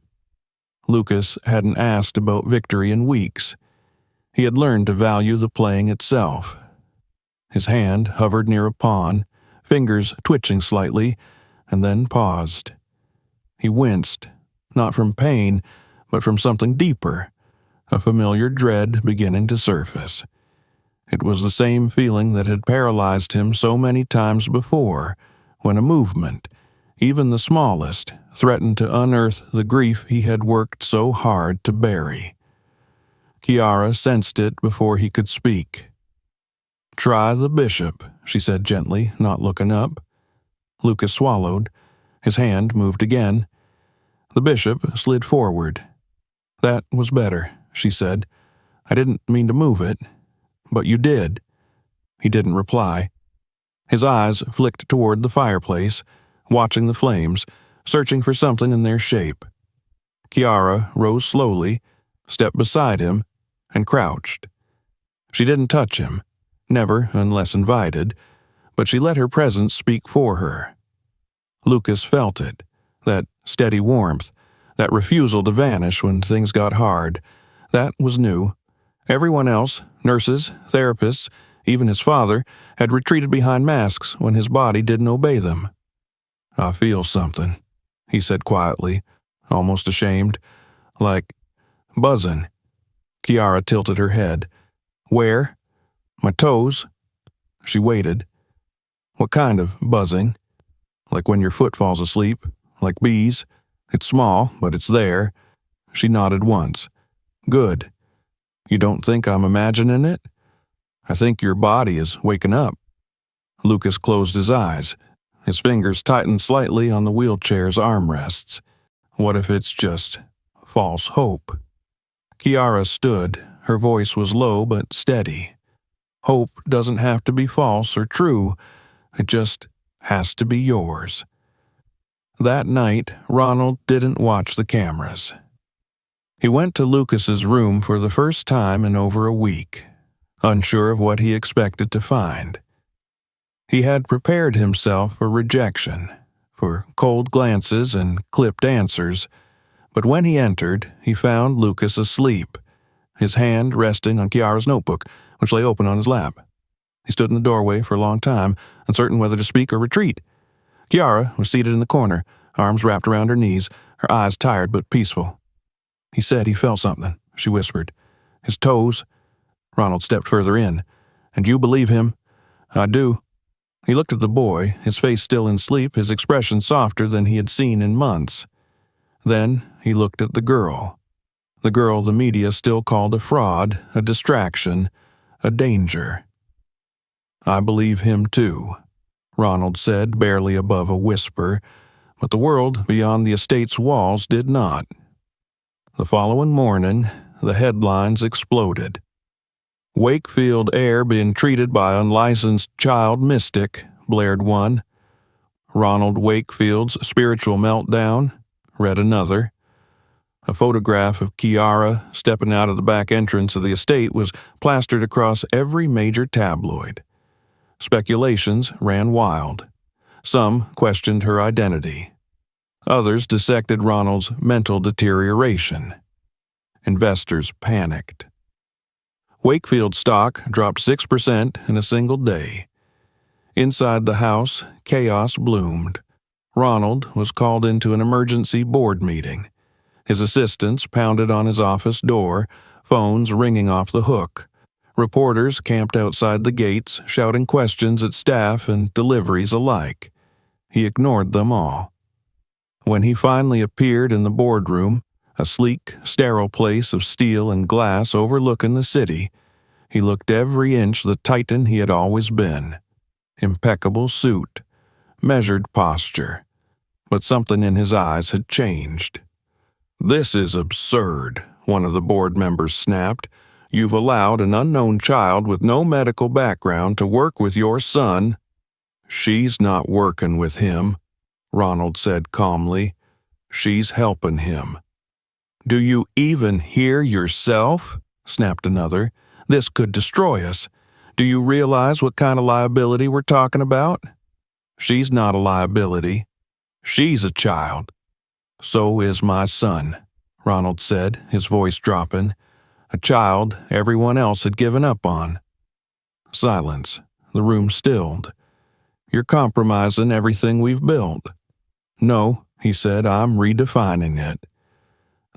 Lucas hadn't asked about victory in weeks. He had learned to value the playing itself. His hand hovered near a pawn, fingers twitching slightly, and then paused. He winced, not from pain, but from something deeper, a familiar dread beginning to surface. It was the same feeling that had paralyzed him so many times before, when a movement, even the smallest, threatened to unearth the grief he had worked so hard to bury. Kiara sensed it before he could speak. "Try the bishop," she said gently, not looking up. Lucas swallowed. His hand moved again. The bishop slid forward. "That was better," she said. "I didn't mean to move it, but you did." He didn't reply. His eyes flicked toward the fireplace, watching the flames, searching for something in their shape. Kiara rose slowly, stepped beside him, and crouched. She didn't touch him, never unless invited, but she let her presence speak for her. Lucas felt it, that steady warmth, that refusal to vanish when things got hard. That was new. Everyone else, nurses, therapists, even his father, had retreated behind masks when his body didn't obey them. "I feel something," he said quietly, almost ashamed. "Like buzzing." Kiara tilted her head. "Where?" "My toes." She waited. "What kind of buzzing?" "Like when your foot falls asleep, like bees. It's small, but it's there." She nodded once. "Good. You don't think I'm imagining it?" "I think your body is waking up." Lucas closed his eyes. His fingers tightened slightly on the wheelchair's armrests. What if it's just false hope? Kiara stood. Her voice was low but steady. Hope doesn't have to be false or true. It just has to be yours. That night, Ronald didn't watch the cameras. He went to Lucas's room for the first time in over a week, unsure of what he expected to find. He had prepared himself for rejection, for cold glances and clipped answers, but when he entered, he found Lucas asleep, his hand resting on Kiara's notebook, which lay open on his lap. He stood in the doorway for a long time, uncertain whether to speak or retreat. Kiara was seated in the corner, arms wrapped around her knees, her eyes tired but peaceful. "He said he felt something," she whispered. "His toes." Ronald stepped further in. "And you believe him?" "I do." He looked at the boy, his face still in sleep, his expression softer than he had seen in months. Then he looked at the girl the media still called a fraud, a distraction, a danger. "I believe him too," Ronald said, barely above a whisper, but the world beyond the estate's walls did not. The following morning, the headlines exploded. "Wakefield heir being treated by unlicensed child mystic, blared one. Ronald Wakefield's spiritual meltdown, read another. A photograph of Kiara stepping out of the back entrance of the estate was plastered across every major tabloid. Speculations ran wild. Some questioned her identity. Others dissected Ronald's mental deterioration. Investors panicked. Wakefield stock dropped 6% in a single day. Inside the house, chaos bloomed. Ronald was called into an emergency board meeting. His assistants pounded on his office door, phones ringing off the hook. Reporters camped outside the gates, shouting questions at staff and deliveries alike. He ignored them all. When he finally appeared in the boardroom, a sleek, sterile place of steel and glass overlooking the city, he looked every inch the titan he had always been. Impeccable suit, measured posture, but something in his eyes had changed. "This is absurd," one of the board members snapped. "You've allowed an unknown child with no medical background to work with your son." "She's not working with him," Ronald said calmly. "She's helping him." "Do you even hear yourself?" snapped another. "This could destroy us. Do you realize what kind of liability we're talking about?" "She's not a liability. She's a child." "So is my son," Ronald said, his voice dropping. "A child everyone else had given up on." Silence. The room stilled. "You're compromising everything we've built." "No," he said, "I'm redefining it."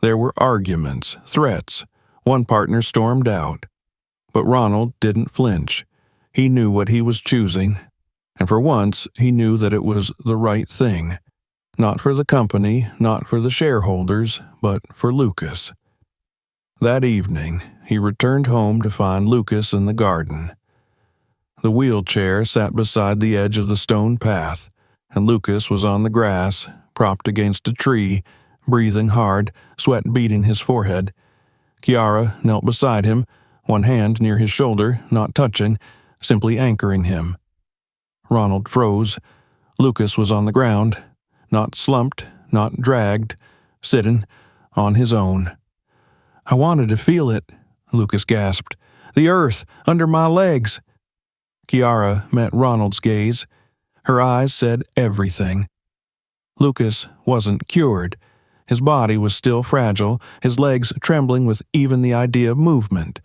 There were arguments, threats. One partner stormed out. But Ronald didn't flinch. He knew what he was choosing, and for once he knew that it was the right thing. Not for the company, not for the shareholders, but for Lucas. That evening, he returned home to find Lucas in the garden. The wheelchair sat beside the edge of the stone path, and Lucas was on the grass, propped against a tree, breathing hard, sweat beading his forehead. Kiara knelt beside him, one hand near his shoulder, not touching, simply anchoring him. Ronald froze. Lucas was on the ground, not slumped, not dragged, sitting on his own. "I wanted to feel it," Lucas gasped. "The earth under my legs." Kiara met Ronald's gaze. Her eyes said everything. Lucas wasn't cured. His body was still fragile, his legs trembling with even the idea of movement.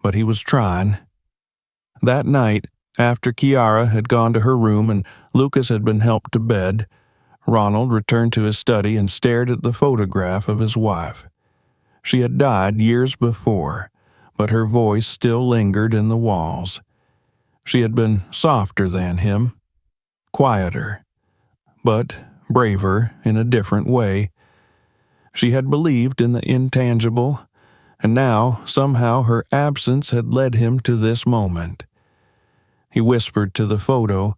But he was trying. That night, after Kiara had gone to her room and Lucas had been helped to bed, Ronald returned to his study and stared at the photograph of his wife. She had died years before, but her voice still lingered in the walls. She had been softer than him, quieter, but braver in a different way. She had believed in the intangible, and now, somehow, her absence had led him to this moment. He whispered to the photo,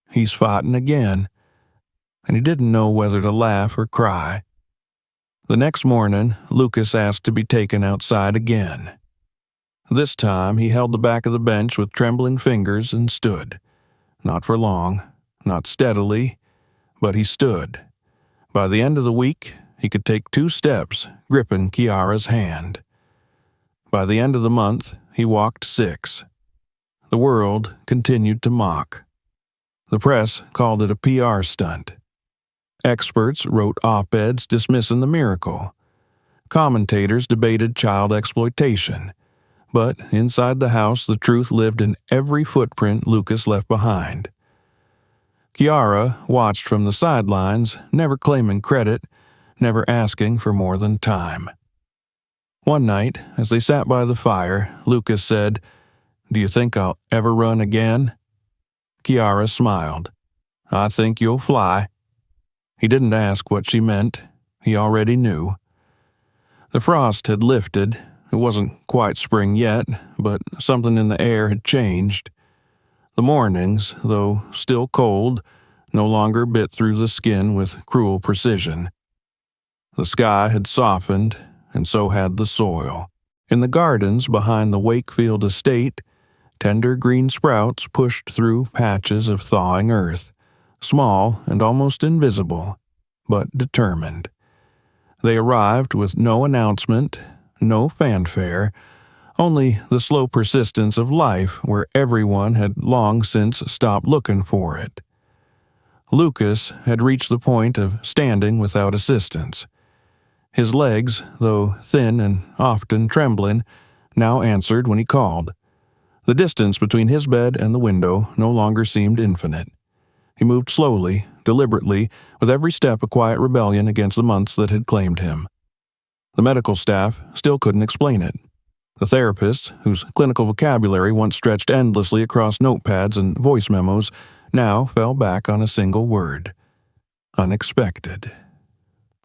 "He's fighting again," and he didn't know whether to laugh or cry. The next morning, Lucas asked to be taken outside again. This time, he held the back of the bench with trembling fingers and stood. Not for long, not steadily, but he stood. By the end of the week, he could take 2 steps, gripping Kiara's hand. By the end of the month, he walked 6. The world continued to mock. The press called it a PR stunt. Experts wrote op-eds dismissing the miracle. Commentators debated child exploitation. But inside the house, the truth lived in every footprint Lucas left behind. Kiara watched from the sidelines, never claiming credit, never asking for more than time. One night, as they sat by the fire, Lucas said, "Do you think I'll ever run again?" Kiara smiled. "I think you'll fly." He didn't ask what she meant. He already knew. The frost had lifted. It wasn't quite spring yet, but something in the air had changed. The mornings, though still cold, no longer bit through the skin with cruel precision. The sky had softened, and so had the soil. In the gardens behind the Wakefield estate, Tender green sprouts pushed through patches of thawing earth, small and almost invisible, but determined. They arrived with no announcement, no fanfare, only the slow persistence of life where everyone had long since stopped looking for it. Lucas had reached the point of standing without assistance. His legs, though thin and often trembling, now answered when he called. The distance between his bed and the window no longer seemed infinite. He moved slowly, deliberately, with every step a quiet rebellion against the months that had claimed him. The medical staff still couldn't explain it. The therapists, whose clinical vocabulary once stretched endlessly across notepads and voice memos, now fell back on a single word: unexpected.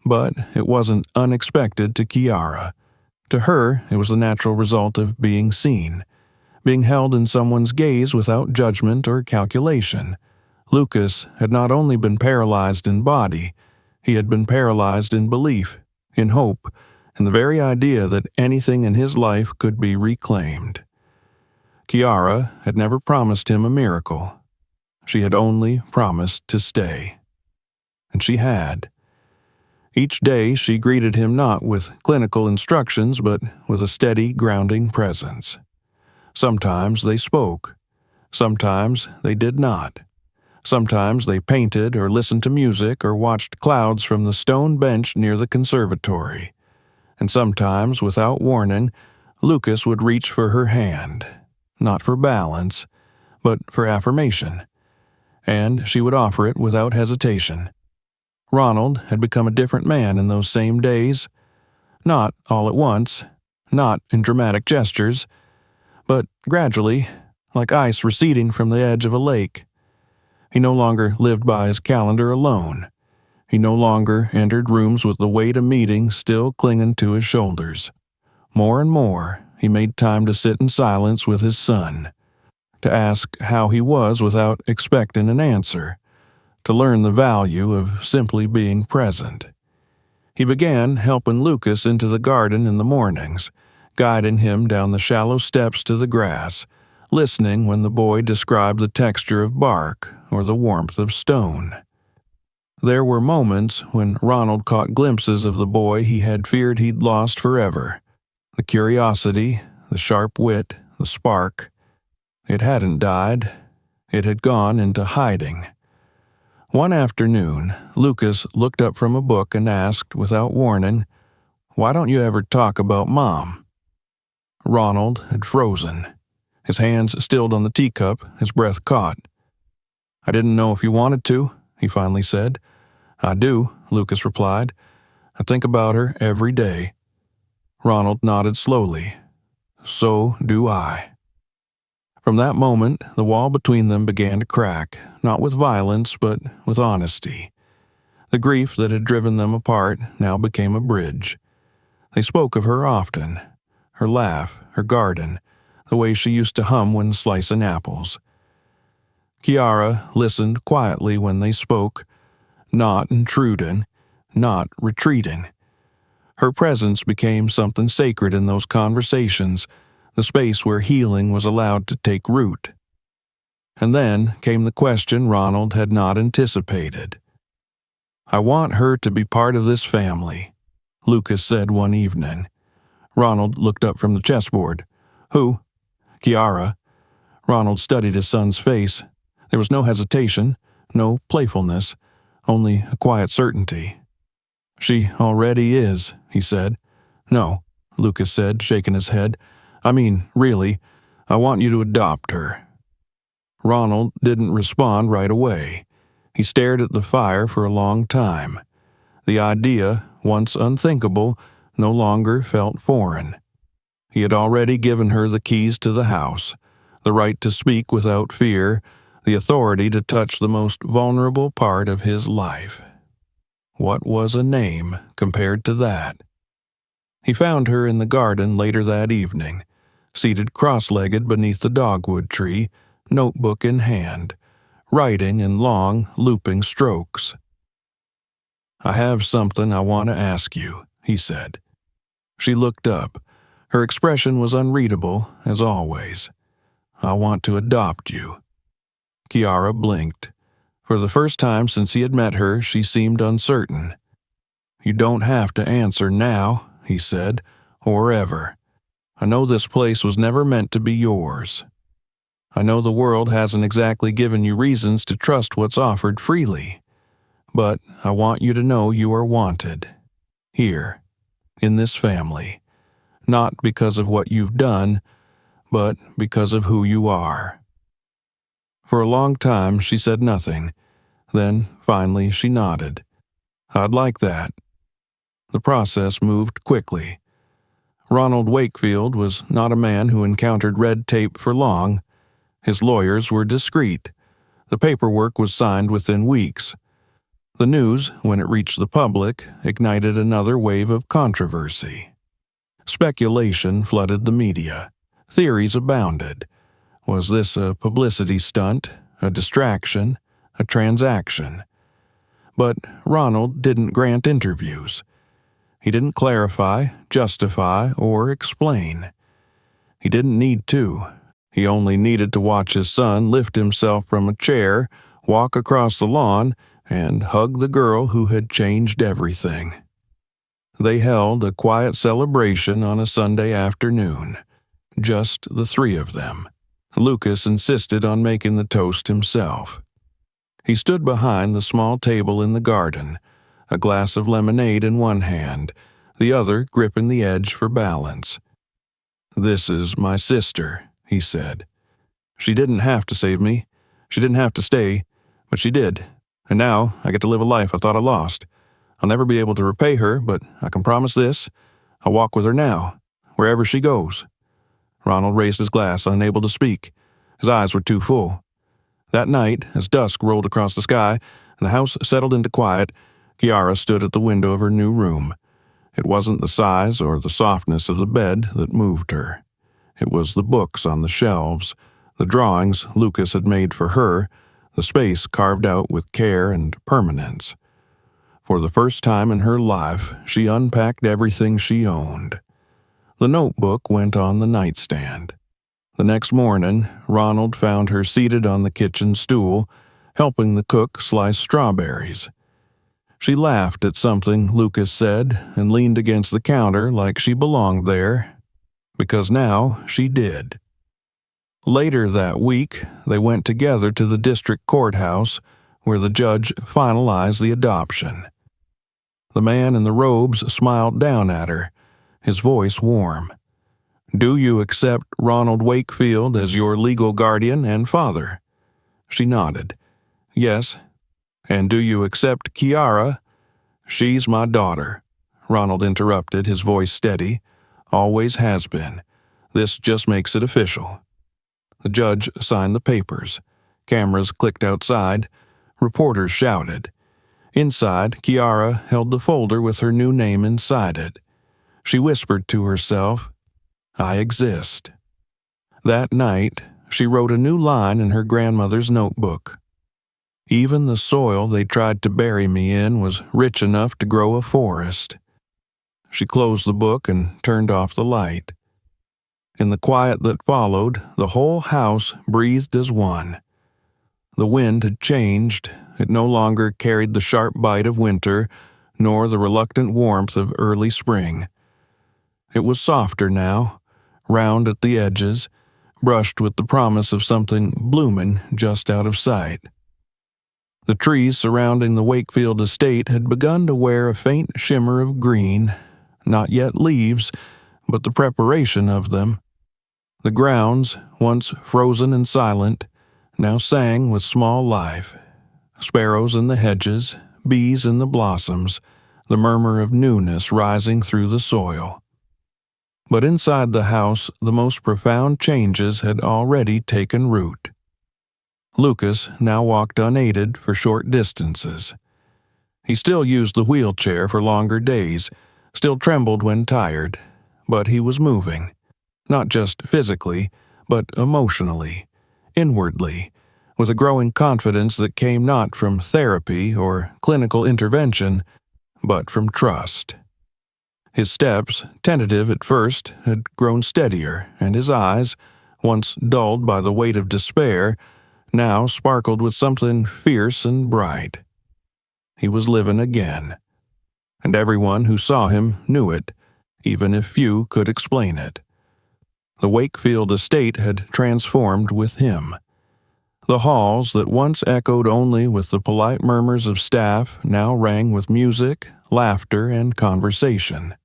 But it wasn't unexpected to Kiara. To her, it was the natural result of being seen, being held in someone's gaze without judgment or calculation. Lucas had not only been paralyzed in body, he had been paralyzed in belief, in hope, in the very idea that anything in his life could be reclaimed. Kiara had never promised him a miracle. She had only promised to stay. And she had. Each day she greeted him not with clinical instructions, but with a steady, grounding presence. Sometimes they spoke. Sometimes they did not. Sometimes they painted or listened to music or watched clouds from the stone bench near the conservatory. And sometimes, without warning, Lucas would reach for her hand, not for balance, but for affirmation. And she would offer it without hesitation. Ronald had become a different man in those same days, not all at once, not in dramatic gestures, but gradually, like ice receding from the edge of a lake. He no longer lived by his calendar alone. He no longer entered rooms with the weight of meeting still clinging to his shoulders. More and more, he made time to sit in silence with his son, to ask how he was without expecting an answer, to learn the value of simply being present. He began helping Lucas into the garden in the mornings, guiding him down the shallow steps to the grass, listening when the boy described the texture of bark or the warmth of stone. There were moments when Ronald caught glimpses of the boy he had feared he'd lost forever. The curiosity, the sharp wit, the spark. It hadn't died. It had gone into hiding. One afternoon, Lucas looked up from a book and asked, without warning, "Why don't you ever talk about Mom?" Ronald had frozen. His hands stilled on the teacup, his breath caught. "I didn't know if you wanted to," he finally said. "I do," Lucas replied. "I think about her every day." Ronald nodded slowly. "So do I." From that moment, the wall between them began to crack, not with violence, but with honesty. The grief that had driven them apart now became a bridge. They spoke of her often, her laugh, her garden, the way she used to hum when slicing apples. Kiara listened quietly when they spoke, not intruding, not retreating. Her presence became something sacred in those conversations, the space where healing was allowed to take root. And then came the question Ronald had not anticipated. "I want her to be part of this family," Lucas said one evening. Ronald looked up from the chessboard. "Who?" "Kiara." Ronald studied his son's face. There was no hesitation, no playfulness, only a quiet certainty. "She already is," he said. "No," Lucas said, shaking his head. "I mean, really, I want you to adopt her." Ronald didn't respond right away. He stared at the fire for a long time. The idea, once unthinkable, no longer felt foreign. He had already given her the keys to the house, the right to speak without fear, the authority to touch the most vulnerable part of his life. What was a name compared to that? He found her in the garden later that evening, seated cross-legged beneath the dogwood tree, notebook in hand, writing in long, looping strokes. "I have something I want to ask you," he said. She looked up. Her expression was unreadable, as always. I want to adopt you." Kiara blinked. For the first time since he had met her, she seemed uncertain. "You don't have to answer now," he said, "or ever. I know this place was never meant to be yours. I know the world hasn't exactly given you reasons to trust what's offered freely. But I want you to know you are wanted. Here, in this family. Not because of what you've done, but because of who you are." For a long time she said nothing. Then, finally, she nodded. "I'd like that." The process moved quickly. Ronald Wakefield was not a man who encountered red tape for long. His lawyers were discreet. The paperwork was signed within weeks. The news, when it reached the public, ignited another wave of controversy. Speculation flooded the media. Theories abounded. Was this a publicity stunt, a distraction, a transaction? But Ronald didn't grant interviews. He didn't clarify, justify, or explain. He didn't need to. He only needed to watch his son lift himself from a chair, walk across the lawn, and hug the girl who had changed everything. They held a quiet celebration on a Sunday afternoon. Just the three of them. Lucas insisted on making the toast himself. He stood behind the small table in the garden, a glass of lemonade in one hand, the other gripping the edge for balance. "This is my sister," he said. "She didn't have to save me. She didn't have to stay, but she did. And now I get to live a life I thought I lost. I'll never be able to repay her, but I can promise this. I'll walk with her now, wherever she goes." Ronald raised his glass, unable to speak. His eyes were too full. That night, as dusk rolled across the sky and the house settled into quiet, Kiara stood at the window of her new room. It wasn't the size or the softness of the bed that moved her. It was the books on the shelves, the drawings Lucas had made for her, the space carved out with care and permanence. For the first time in her life, she unpacked everything she owned. The notebook went on the nightstand. The next morning, Ronald found her seated on the kitchen stool, helping the cook slice strawberries. She laughed at something Lucas said and leaned against the counter like she belonged there, because now she did. Later that week, they went together to the district courthouse, where the judge finalized the adoption. The man in the robes smiled down at her, his voice warm. "Do you accept Ronald Wakefield as your legal guardian and father?" She nodded. "Yes." "And do you accept Kiara?" "She's my daughter," Ronald interrupted, his voice steady. "Always has been. This just makes it official." The judge signed the papers. Cameras clicked outside. Reporters shouted. Inside, Kiara held the folder with her new name inside it. She whispered to herself, "I exist." That night, she wrote a new line in her grandmother's notebook. "Even the soil they tried to bury me in was rich enough to grow a forest." She closed the book and turned off the light. In the quiet that followed, the whole house breathed as one. The wind had changed. It no longer carried the sharp bite of winter, nor the reluctant warmth of early spring. It was softer now, round at the edges, brushed with the promise of something blooming just out of sight. The trees surrounding the Wakefield estate had begun to wear a faint shimmer of green, not yet leaves, but the preparation of them. The grounds, once frozen and silent, now sang with small life. Sparrows in the hedges, bees in the blossoms, the murmur of newness rising through the soil. But inside the house, the most profound changes had already taken root. Lucas now walked unaided for short distances. He still used the wheelchair for longer days, still trembled when tired, but he was moving, not just physically, but emotionally, inwardly, with a growing confidence that came not from therapy or clinical intervention, but from trust. His steps, tentative at first, had grown steadier, and his eyes, once dulled by the weight of despair, now sparkled with something fierce and bright. He was living again, and everyone who saw him knew it, even if few could explain it. The Wakefield estate had transformed with him. The halls that once echoed only with the polite murmurs of staff now rang with music, laughter, and conversation.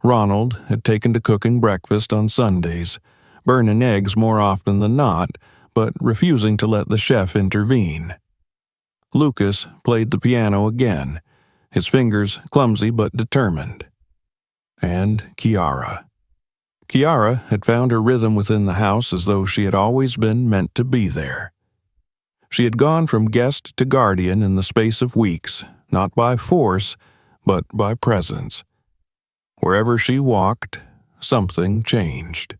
Ronald had taken to cooking breakfast on Sundays, burning eggs more often than not, but refusing to let the chef intervene. Lucas played the piano again, his fingers clumsy but determined. And Kiara. Kiara had found her rhythm within the house as though she had always been meant to be there. She had gone from guest to guardian in the space of weeks, not by force, but by presence. Wherever she walked, something changed.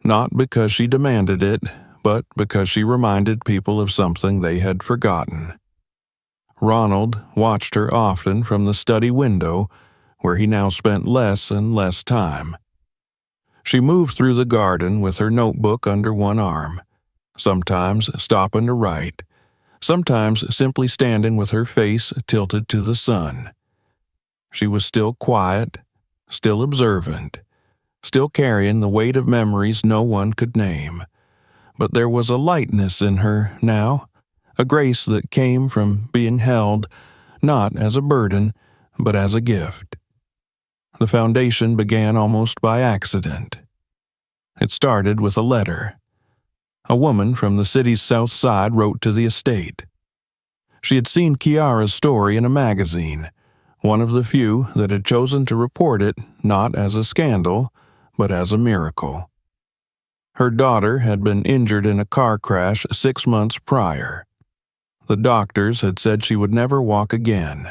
Not because she demanded it, but because she reminded people of something they had forgotten. Ronald watched her often from the study window, where he now spent less and less time. She moved through the garden with her notebook under one arm, sometimes stopping to write, sometimes simply standing with her face tilted to the sun. She was still quiet, still observant, still carrying the weight of memories no one could name. But there was a lightness in her now, a grace that came from being held, not as a burden, but as a gift. The foundation began almost by accident. It started with a letter. A woman from the city's south side wrote to the estate. She had seen Kiara's story in a magazine, one of the few that had chosen to report it not as a scandal, but as a miracle. Her daughter had been injured in a car crash 6 months prior. The doctors had said she would never walk again,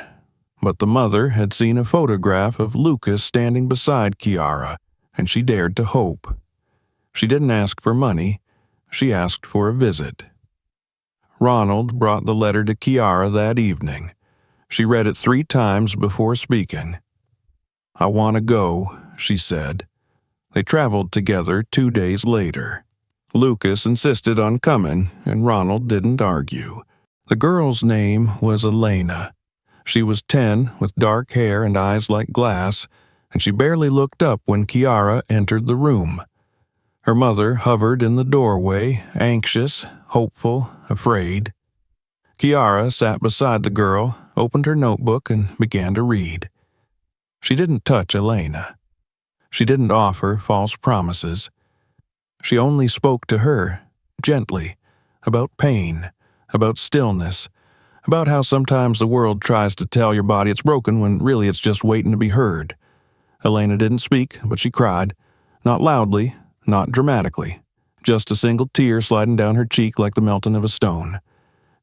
but the mother had seen a photograph of Lucas standing beside Kiara, and she dared to hope. She didn't ask for money, she asked for a visit. Ronald brought the letter to Kiara that evening. She read it 3 times before speaking. "I want to go," she said. They traveled together 2 days later. Lucas insisted on coming, and Ronald didn't argue. The girl's name was Elena. She was 10, with dark hair and eyes like glass, and she barely looked up when Kiara entered the room. Her mother hovered in the doorway, anxious, hopeful, afraid. Kiara sat beside the girl, opened her notebook, and began to read. She didn't touch Elena. She didn't offer false promises. She only spoke to her, gently, about pain, about stillness, about how sometimes the world tries to tell your body it's broken when really it's just waiting to be heard. Elena didn't speak, but she cried, not loudly, not dramatically, just a single tear sliding down her cheek like the melting of a stone.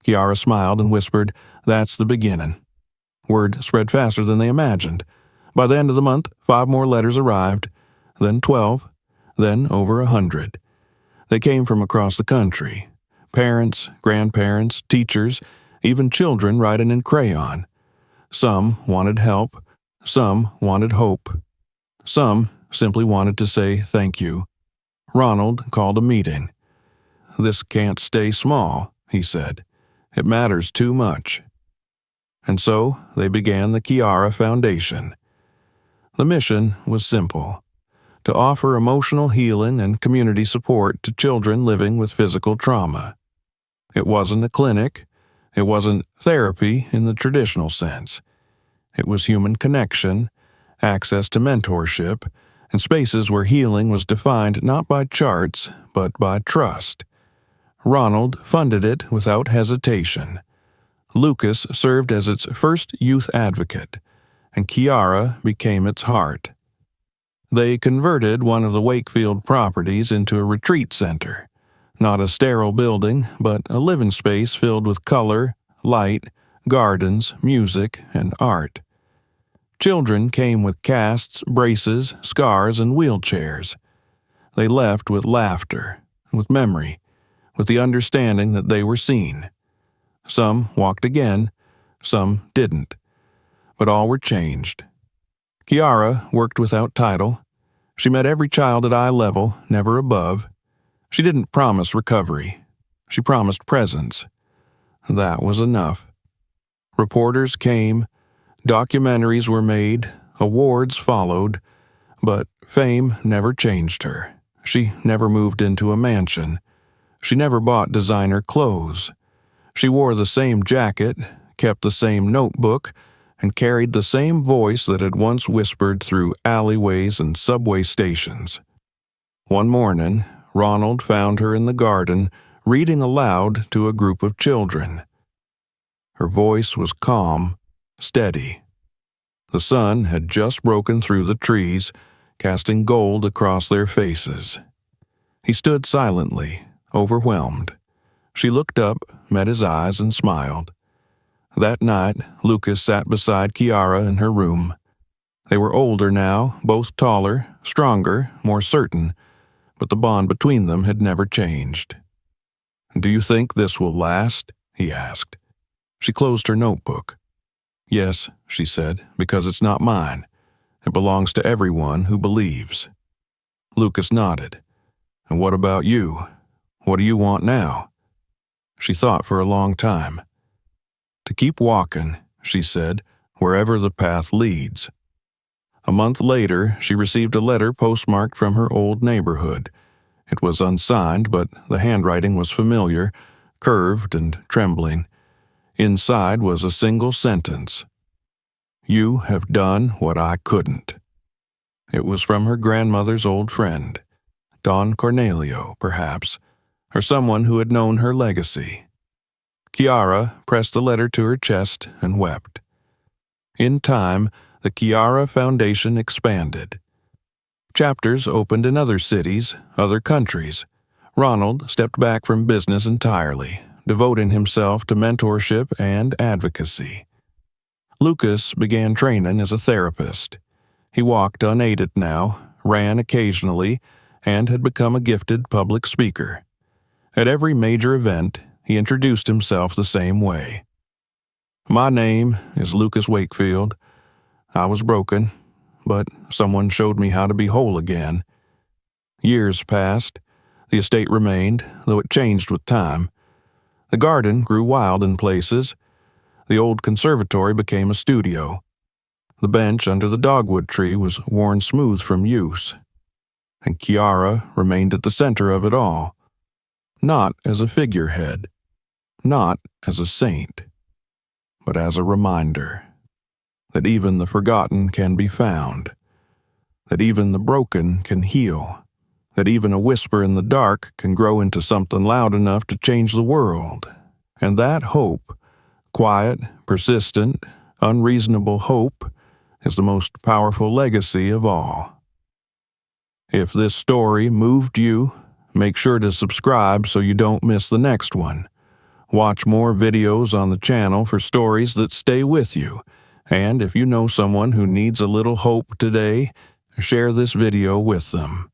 Kiara smiled and whispered, "That's the beginning." Word spread faster than they imagined. By the end of the month, 5 more letters arrived, then 12, then over 100. They came from across the country. Parents, grandparents, teachers, even children writing in crayon. Some wanted help, some wanted hope. Some simply wanted to say thank you. Ronald called a meeting. "This can't stay small," he said. "It matters too much." And so they began the Kiara Foundation. The mission was simple: to offer emotional healing and community support to children living with physical trauma. It wasn't a clinic. It wasn't therapy in the traditional sense. It was human connection, access to mentorship, and spaces where healing was defined not by charts, but by trust. Ronald funded it without hesitation. Lucas served as its first youth advocate, and Kiara became its heart. They converted one of the Wakefield properties into a retreat center, not a sterile building, but a living space filled with color, light, gardens, music, and art. Children came with casts, braces, scars, and wheelchairs. They left with laughter, with memory, with the understanding that they were seen. Some walked again, some didn't, but all were changed. Kiara worked without title. She met every child at eye level, never above. She didn't promise recovery. She promised presence. That was enough. Reporters came, documentaries were made, awards followed, but fame never changed her. She never moved into a mansion. She never bought designer clothes. She wore the same jacket, kept the same notebook, and carried the same voice that had once whispered through alleyways and subway stations. One morning, Ronald found her in the garden, reading aloud to a group of children. Her voice was calm, steady. The sun had just broken through the trees, casting gold across their faces. He stood silently, overwhelmed. She looked up, met his eyes, and smiled. That night, Lucas sat beside Kiara in her room. They were older now, both taller, stronger, more certain, but the bond between them had never changed. "Do you think this will last?" he asked. She closed her notebook. "Yes," she said, "because it's not mine. It belongs to everyone who believes." Lucas nodded. "And what about you? What do you want now?" She thought for a long time. "To keep walking," she said, "wherever the path leads." A month later, she received a letter postmarked from her old neighborhood. It was unsigned, but the handwriting was familiar, curved and trembling. Inside was a single sentence. "You have done what I couldn't." It was from her grandmother's old friend, Don Cornelio, perhaps, or someone who had known her legacy. Kiara pressed the letter to her chest and wept. In time, the Kiara Foundation expanded. Chapters opened in other cities, other countries. Ronald stepped back from business entirely, devoting himself to mentorship and advocacy. Lucas began training as a therapist. He walked unaided now, ran occasionally, and had become a gifted public speaker. At every major event, he introduced himself the same way. "My name is Lucas Wakefield. I was broken, but someone showed me how to be whole again." Years passed. The estate remained, though it changed with time. The garden grew wild in places. The old conservatory became a studio. The bench under the dogwood tree was worn smooth from use. And Kiara remained at the center of it all. Not as a figurehead, not as a saint, but as a reminder that even the forgotten can be found, that even the broken can heal, that even a whisper in the dark can grow into something loud enough to change the world. And that hope, quiet, persistent, unreasonable hope, is the most powerful legacy of all. If this story moved you, make sure to subscribe so you don't miss the next one. Watch more videos on the channel for stories that stay with you. And if you know someone who needs a little hope today, share this video with them.